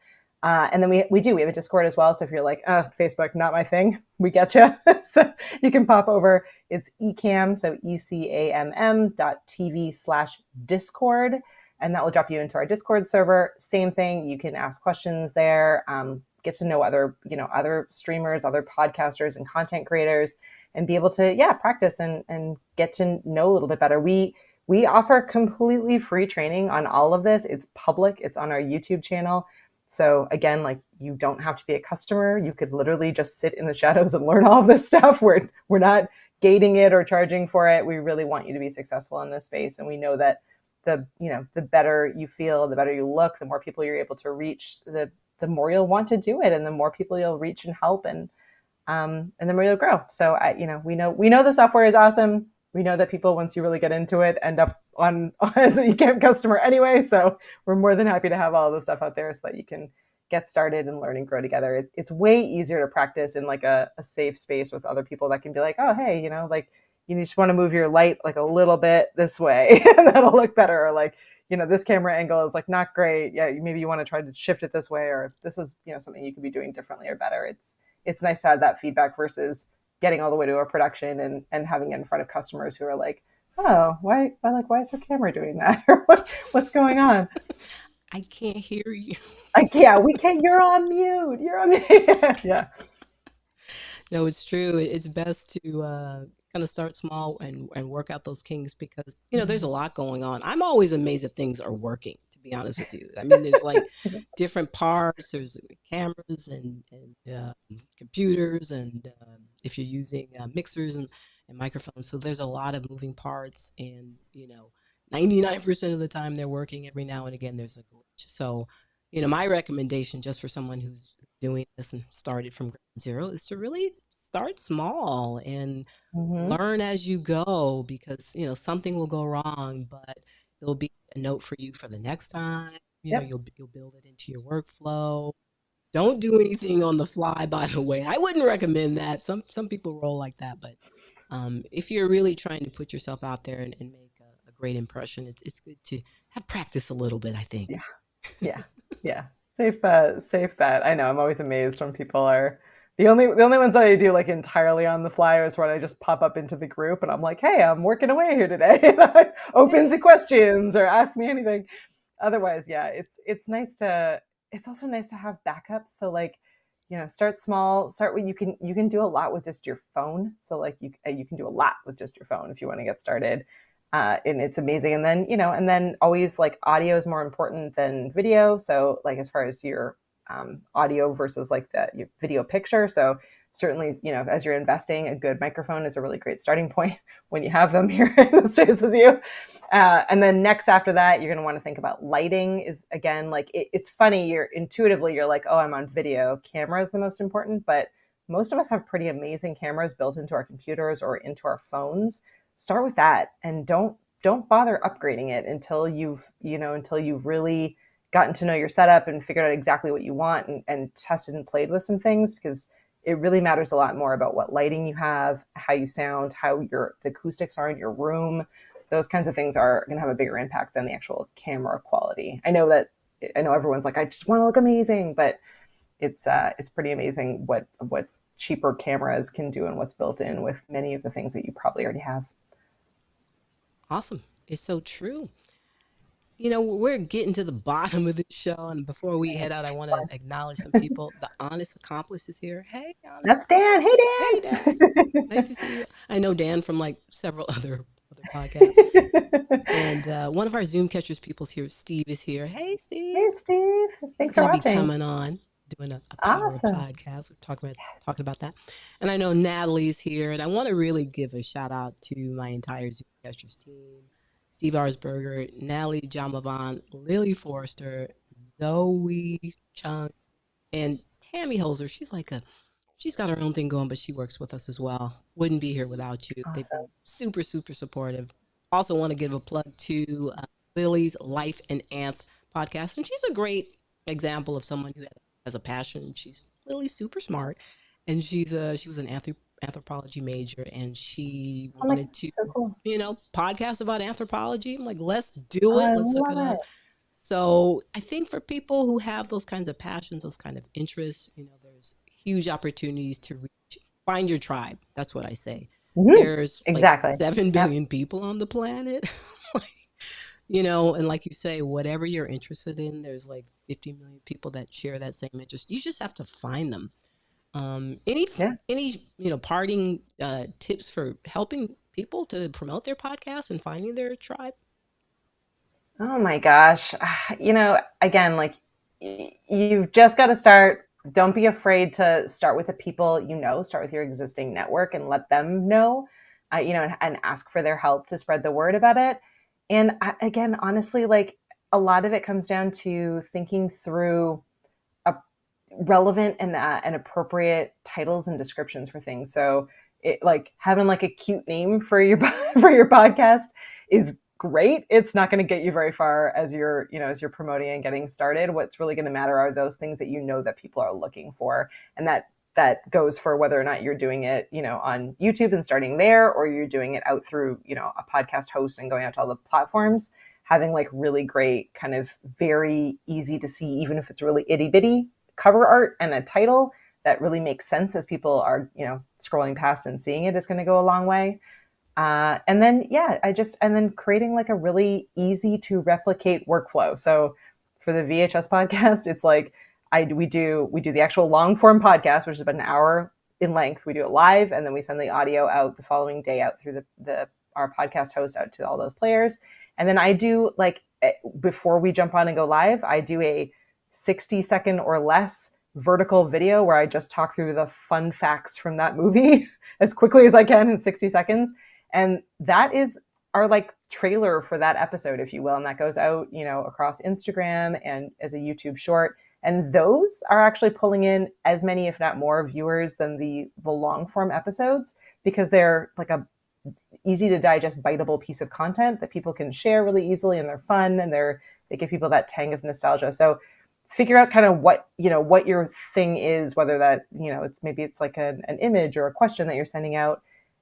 And then we have a Discord as well. So if you're like, Facebook, not my thing, we get you. So you can pop over. It's Ecamm, so ECAMM.TV/Discord. And that will drop you into our Discord server. Same thing. You can ask questions there, get to know other streamers, other podcasters and content creators, and be able to, practice and get to know a little bit better. We offer completely free training on all of this. It's public. It's on our YouTube channel. So again, like you don't have to be a customer. You could literally just sit in the shadows and learn all of this stuff. We're not gating it or charging for it. We really want you to be successful in this space. And we know that the better you feel, the better you look, the more people you're able to reach, the more you'll want to do it, and the more people you'll reach and help, and the more you'll grow. So we know the software is awesome. We know that people, once you really get into it, end up on as an Ecamm customer anyway. So we're more than happy to have all the stuff out there so that you can get started and learn and grow together. It's way easier to practice in like a safe space with other people that can be like, oh, hey, like you just want to move your light like a little bit this way and that'll look better. Or like, this camera angle is like not great. Yeah, maybe you want to try to shift it this way, or this is, something you could be doing differently or better. It's nice to have that feedback versus getting all the way to a production and having it in front of customers who are like, oh, why is her camera doing that? Or what's going on? I can't hear you. We can't. You're on mute. You're on mute. Yeah. No, it's true. It's best to kind of start small and work out those kinks because there's a lot going on. I'm always amazed that things are working. To be honest with you, I mean, there's like different parts. There's cameras and computers, and if you're using mixers and microphones, so there's a lot of moving parts. And 99% of the time they're working. Every now and again, there's a glitch. So my recommendation just for someone who's doing this and started from ground zero is to really start small and Mm-hmm. learn as you go because something will go wrong, but there'll be a note for you for the next time. Yep. You'll build it into your workflow. Don't do anything on the fly, by the way. I wouldn't recommend that. Some people roll like that, but if you're really trying to put yourself out there and make a great impression, it's good to have practice a little bit, I think. Yeah. Yeah, yeah. Safe bet. I know. I'm always amazed when people are the only ones that I do like entirely on the fly is when I just pop up into the group and I'm like, hey, I'm working away here today. And I'm open to Hey. questions or ask me anything. Otherwise, yeah, it's also nice to have backups. So like, start small, start when you can do a lot with just your phone. So like you can do a lot with just your phone if you want to get started. And it's amazing. And then, always like audio is more important than video. So like as far as your audio versus like the your video picture. So certainly, as you're investing, a good microphone is a really great starting point when you have them here in the space with you. And then next after that, you're going to want to think about lighting is again, like it's funny. You're like, oh, I'm on video. Camera is the most important, but most of us have pretty amazing cameras built into our computers or into our phones. Start with that and don't bother upgrading it until you've really gotten to know your setup and figured out exactly what you want and tested and played with some things, because it really matters a lot more about what lighting you have, how you sound, how the acoustics are in your room. Those kinds of things are going to have a bigger impact than the actual camera quality. I know everyone's like, I just want to look amazing, but it's pretty amazing what cheaper cameras can do and what's built in with many of the things that you probably already have. Awesome. It's so true. We're getting to the bottom of this show, and before we head out, I want to acknowledge some people. The Honest Accomplice is here. Hey, Honest That's Accomplice. Dan. Hey, Hey, Dan. Nice to see you. I know Dan from like several other podcasts, Dan. and one of our Zoom catchers people's here. Steve is here. Hey, Steve. Hey, Steve. He's Thanks for going to be watching. coming on doing a power of Awesome. podcast. We're talking about that, and I know Natalie's here, and I want to really give a shout out to my entire Zoom catchers team. Steve Arsberger, Natalie Jamavon, Lily Forster, Zoe Chung, and Tammy Holzer. She's got her own thing going, but she works with us as well. Wouldn't be here without you. They've been Awesome. super, super supportive. Also, want to give a plug to Lily's Life and Anth podcast, and she's a great example of someone who has a passion. She's really super smart, and she was an anthropology major, and she Oh my wanted God, to, so cool. podcast about anthropology. I'm like, let's do Oh, it. I Let's hook it love up. it. So I think for people who have those kinds of passions, those kind of interests, there's huge opportunities to find your tribe. That's what I say. Hmm. There's like Exactly. 7 Yep. billion people on the planet. And like you say, whatever you're interested in, there's like 50 million people that share that same interest. You just have to find them. Any Yeah. any parting tips for helping people to promote their podcast and finding their tribe? Oh my gosh. Again, like you've just got to start. Don't be afraid to start with the people start with your existing network and let them know, and ask for their help to spread the word about it. And again, honestly, like a lot of it comes down to thinking through a relevant and appropriate titles and descriptions for things. So, like having like a cute name for your for your podcast is great. It's not going to get you very far as you're promoting and getting started. What's really going to matter are those things that that people are looking for, and that goes for whether or not you're doing it, on YouTube and starting there, or you're doing it out through, a podcast host and going out to all the platforms. Having like really great, kind of very easy to see, even if it's really itty bitty cover art and a title that really makes sense as people are, scrolling past and seeing it is going to go a long way. And then, yeah, and then creating like a really easy to replicate workflow. So for the VHS podcast, it's like, we do the actual long form podcast, which is about an hour in length. We do it live, and then we send the audio out the following day out through our podcast host out to all those players. And then I do like, before we jump on and go live, I do a 60-second or less vertical video where I just talk through the fun facts from that movie as quickly as I can in 60 seconds. And that is our like trailer for that episode, if you will. And that goes out, across Instagram and as a YouTube short. And those are actually pulling in as many, if not more, viewers than the long form episodes, because they're like a easy to digest, biteable piece of content that people can share really easily, and they're fun, and they give people that tang of nostalgia. So figure out kind of what your thing is, whether that, it's maybe it's like an image or a question that you're sending out.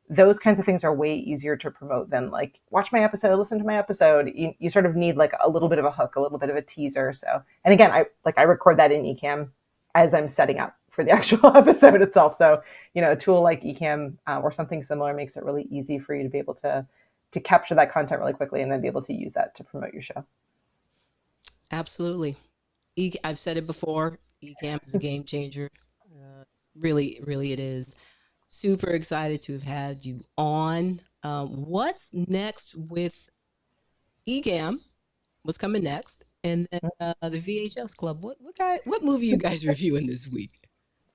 those kinds of things are way easier to promote than like watch my episode, listen to my episode. You sort of need like a little bit of a hook, a little bit of a teaser. So, and again, I record that in Ecamm as I'm setting up for the actual episode itself. So, a tool like Ecamm or something similar makes it really easy for you to be able to capture that content really quickly and then be able to use that to promote your show. Absolutely. I've said it before. Ecamm is a game changer. Really, really, it is. Super excited to have had you on. What's next with Ecamm? What's coming next? And then the VHS Club. What movie you guys reviewing this week?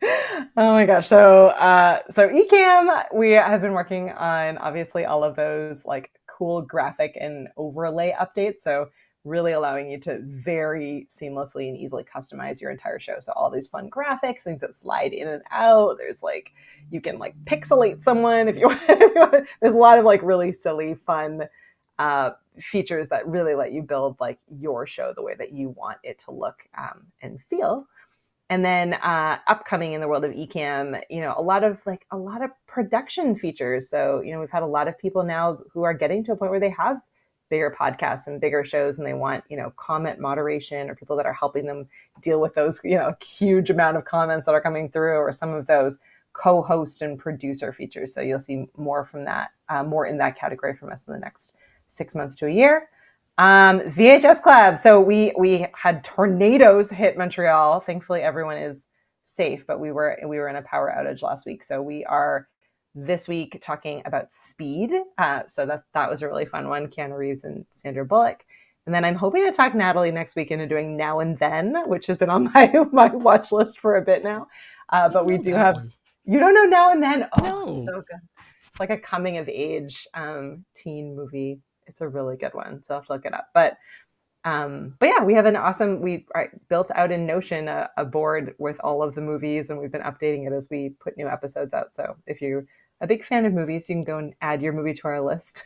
Oh my gosh. So Ecamm, we have been working on obviously all of those like cool graphic and overlay updates. So really allowing you to very seamlessly and easily customize your entire show. So all these fun graphics, things that slide in and out. There's like, you can like pixelate someone if you want. There's a lot of like really silly, fun features that really let you build like your show the way that you want it to look and feel. And then upcoming in the world of Ecamm, a lot of production features. So, we've had a lot of people now who are getting to a point where they have bigger podcasts and bigger shows and they want, comment moderation or people that are helping them deal with those, huge amount of comments that are coming through, or some of those co-host and producer features. So you'll see more from that, more in that category from us in the next 6 months to a year. VHS Club. So we had tornadoes hit Montreal. Thankfully, everyone is safe, but we were in a power outage last week. So we are this week talking about Speed. So that was a really fun one. Keanu Reeves and Sandra Bullock. And then I'm hoping to talk Natalie next week into doing Now and Then, which has been on my watch list for a bit now. But we do have one. You don't know Now and Then? Oh, no. So good. It's like a coming of age teen movie. It's a really good one, so I'll have to look it up. But yeah, we have an awesome. We built out in Notion a board with all of the movies, and we've been updating it as we put new episodes out. So if you're a big fan of movies, you can go and add your movie to our list.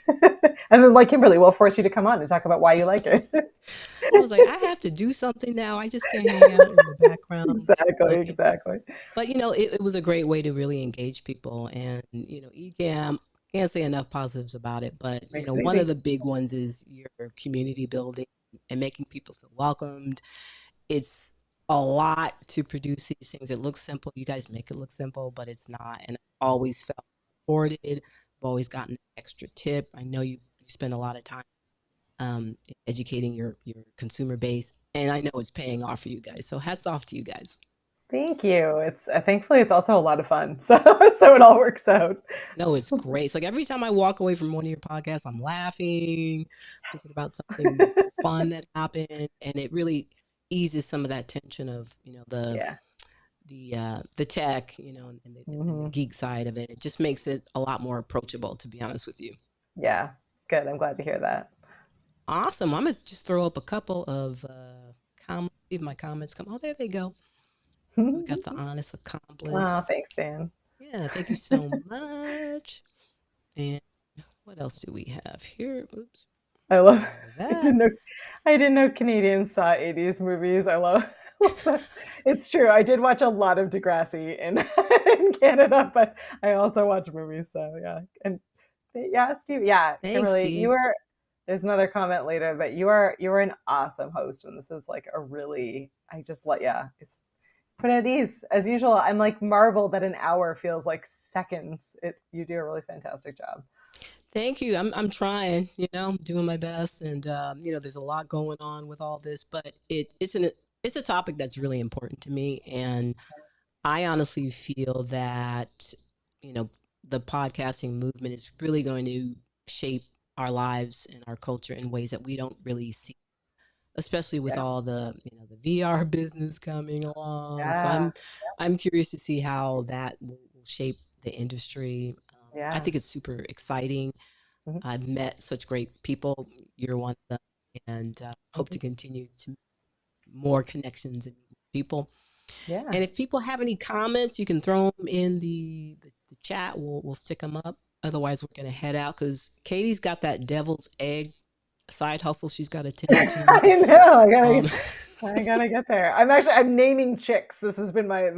And then, like Kimberly, we'll force you to come on and talk about why you like it. I was like, I have to do something now. I just can't hang out in the background. Exactly. But it was a great way to really engage people, and Ecamm. Can't say enough positives about it, but one of the big ones is your community building and making people feel welcomed. It's a lot to produce these things. It looks simple. You guys make it look simple, but it's not. And I always felt supported. I've always gotten an extra tip. I know you spend a lot of time educating your consumer base, and I know it's paying off for you guys. So hats off to you guys. Thank you. It's thankfully it's also a lot of fun, so it all works out. No, it's great. It's like every time I walk away from one of your podcasts, I'm laughing, thinking about something fun that happened, and it really eases some of that tension of the tech, and the geek side of it. It just makes it a lot more approachable, to be honest with you. Yeah, good. I'm glad to hear that. Awesome. I'm gonna just throw up a couple of comments. See if my comments come. Oh, there they go. So we got the honest accomplice. Oh, thanks, Dan. Yeah, thank you so much. And what else do we have here? Oops. I love that. I didn't know Canadians saw 80s movies. I love that. It's true. I did watch a lot of Degrassi in Canada, but I also watch movies. So yeah. And yeah, Steve. Yeah, thanks, Kimberly, Steve. There's another comment later, but you are an awesome host, and this is like it's put at ease as usual. I'm like marveled that an hour feels like seconds. You do a really fantastic job. Thank you. I'm trying, doing my best, and there's a lot going on with all this, but it's a topic that's really important to me, and I honestly feel that the podcasting movement is really going to shape our lives and our culture in ways that we don't really see, especially with all the the VR business coming along. So I'm curious to see how that will shape the industry. I think it's super exciting. I've met such great people. You're one of them, and hope to continue to make more connections and people. Yeah. And if people have any comments, you can throw them in the chat. We'll stick them up. Otherwise, we're gonna head out because Katie's got that devil's egg side hustle she's got to tend to. I know. I gotta get there. I'm naming chicks. This has been my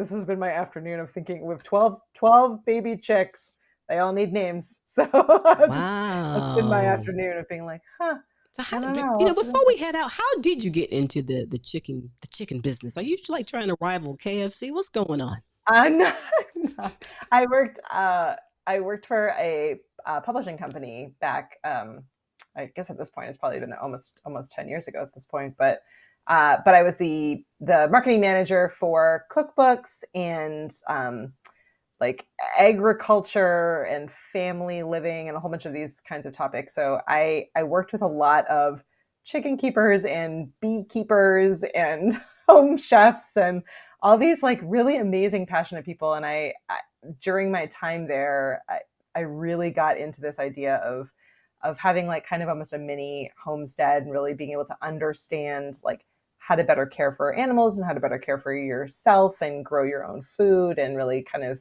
afternoon of thinking. We have 12 baby chicks. They all need names. So that's been my Wow. afternoon of being like, So I how don't know. before we head out, how did you get into the chicken business? Are you like trying to rival KFC? What's going on? I'm not, no. I worked for a publishing company back. I guess at this point it's probably been almost 10 years ago at this point. But I was the marketing manager for cookbooks and like agriculture and family living and a whole bunch of these kinds of topics. So I worked with a lot of chicken keepers and beekeepers and home chefs and all these like really amazing, passionate people. And I during my time there, I really got into this idea of having like kind of almost a mini homestead and really being able to understand like how to better care for animals and how to better care for yourself and grow your own food and really kind of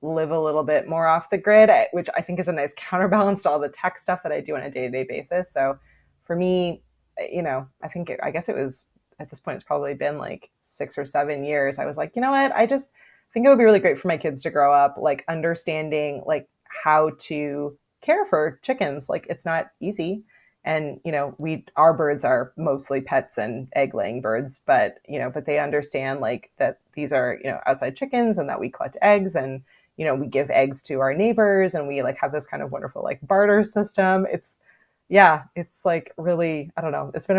live a little bit more off the grid, which I think is a nice counterbalance to all the tech stuff that I do on a day-to-day basis. So for me, I guess it was at this point, it's probably been like 6 or 7 years. I was like, you know what? I just think it would be really great for my kids to grow up, like understanding like how to care for chickens. Like it's not easy. And, our birds are mostly pets and egg laying birds, but they understand like that these are, outside chickens and that we collect eggs and, we give eggs to our neighbors and we like have this kind of wonderful like barter system. It's like really, I don't know. It's been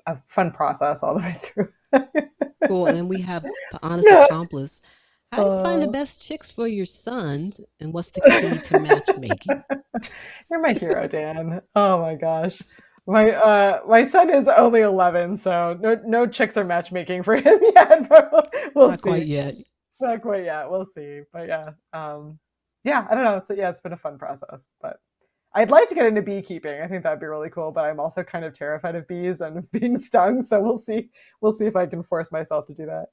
a fun process all the way through. Cool. And then we have the honest No. accomplice. How do you find the best chicks for your sons? And what's the key to matchmaking? You're my hero, Dan. Oh my gosh. My son is only 11, so no chicks are matchmaking for him yet, but we'll Not quite see. yet. Not quite yet. We'll see. But yeah, I don't know. It's been a fun process, but I'd like to get into beekeeping. I think that'd be really cool, but I'm also kind of terrified of bees and being stung, so we'll see. We'll see if I can force myself to do that.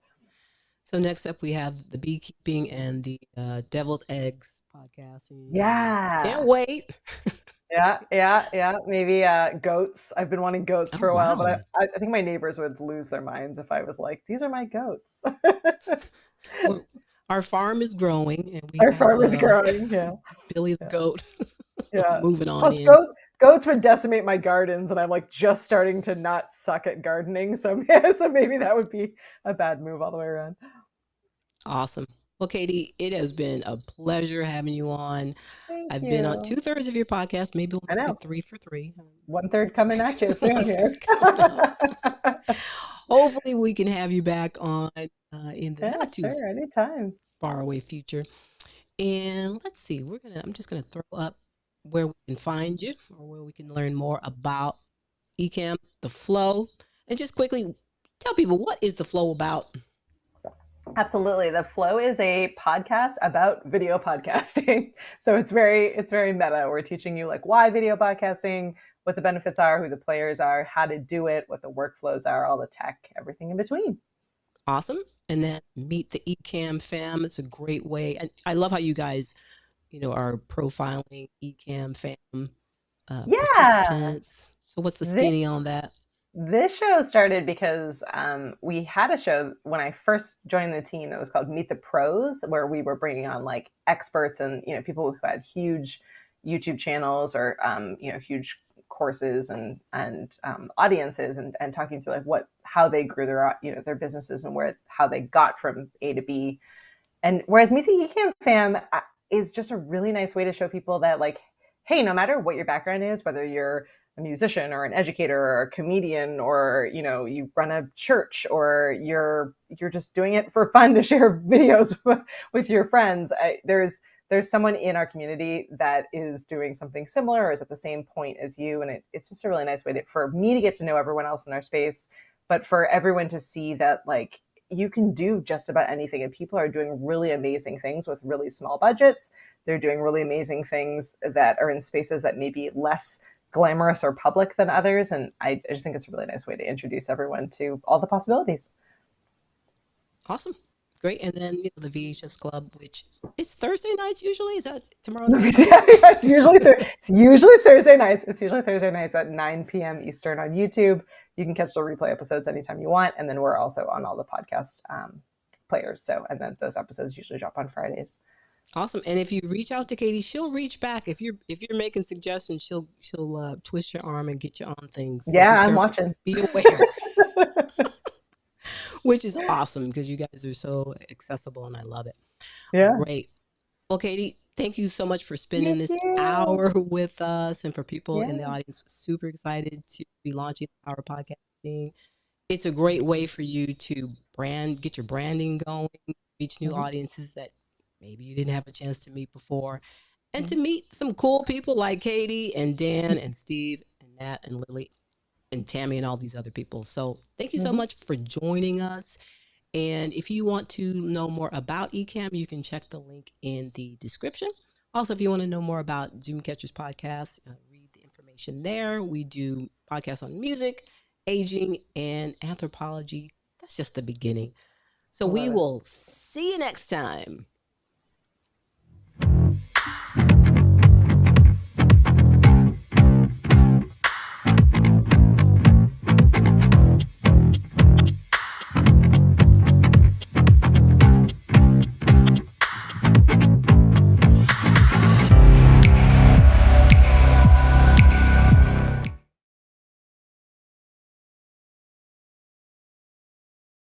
So next up, we have the beekeeping and the devil's eggs podcasting. Can't Yeah. wait. Yeah. Maybe goats. I've been wanting goats Oh, for a while, wow. but I think my neighbors would lose their minds if I was like, "These are my goats." Well, our farm is growing, and we Our have farm is growing. Yeah, Billy the yeah, goat yeah. moving on Plus, in. goats would decimate my gardens, and I'm like just starting to not suck at gardening. So, so maybe that would be a bad move all the way around. Awesome. Well, Katie, it has been a pleasure having you on. Thank I've been on you. 2/3 of your podcast. Maybe we'll I make know. it 3 for 3. 1/3 coming at you soon One here. third coming up. Hopefully, we can have you back on in the Yeah, not too sure. Anytime. far away future. And let's see, I'm just gonna throw up where we can find you or where we can learn more about Ecamm, the flow, and just quickly tell people what is the flow about. Absolutely. The Flow is a podcast about video podcasting. So it's very meta. We're teaching you like why video podcasting, what the benefits are, who the players are, how to do it, what the workflows are, all the tech, everything in between. Awesome. And then meet the Ecamm fam. It's a great way. And I love how you guys, are profiling Ecamm fam Yeah. participants. So what's the This skinny on that? this show started because we had a show when I first joined the team that was called Meet the Pros, where we were bringing on like experts and people who had huge YouTube channels or huge courses and audiences and talking through like how they grew their businesses and how they got from A to B. And whereas Meet the Ecamm fam is just a really nice way to show people that like, hey, no matter what your background is, whether you're a musician or an educator or a comedian or you run a church or you're just doing it for fun to share videos with your friends, there's someone in our community that is doing something similar or is at the same point as you, and it's just a really nice way for me to get to know everyone else in our space, but for everyone to see that like you can do just about anything and people are doing really amazing things with really small budgets. They're doing really amazing things that are in spaces that may be less glamorous or public than others. And I just think it's a really nice way to introduce everyone to all the possibilities. Awesome. Great. And then the VHS Club, which is Thursday nights usually. Is that tomorrow night? It's usually Thursday nights. It's usually Thursday nights at 9 p.m. Eastern on YouTube. You can catch the replay episodes anytime you want. And then we're also on all the podcast players. And then those episodes usually drop on Fridays. Awesome. And if you reach out to Katie, she'll reach back. If you're making suggestions, she'll twist your arm and get you on things. So Yeah, be I'm careful. watching. Be aware, which is awesome because you guys are so accessible and I love it. Yeah. Great. Well, Katie, thank you so much for spending Thank this you. hour with us. And for people in the Yeah. audience, super excited to be launching our podcasting. It's a great way for you to get your branding going, reach new Hmm. audiences that maybe you didn't have a chance to meet before, and to Hmm. meet some cool people like Katie and Dan and Steve and Nat and Lily and Tammy and all these other people. So thank you so Hmm. much for joining us. And if you want to know more about Ecamm, you can check the link in the description. Also, if you want to know more about Zoomcatchers podcast, read the information there. We do podcasts on music, aging, and anthropology. That's just the beginning. So I we love it. will see you next time.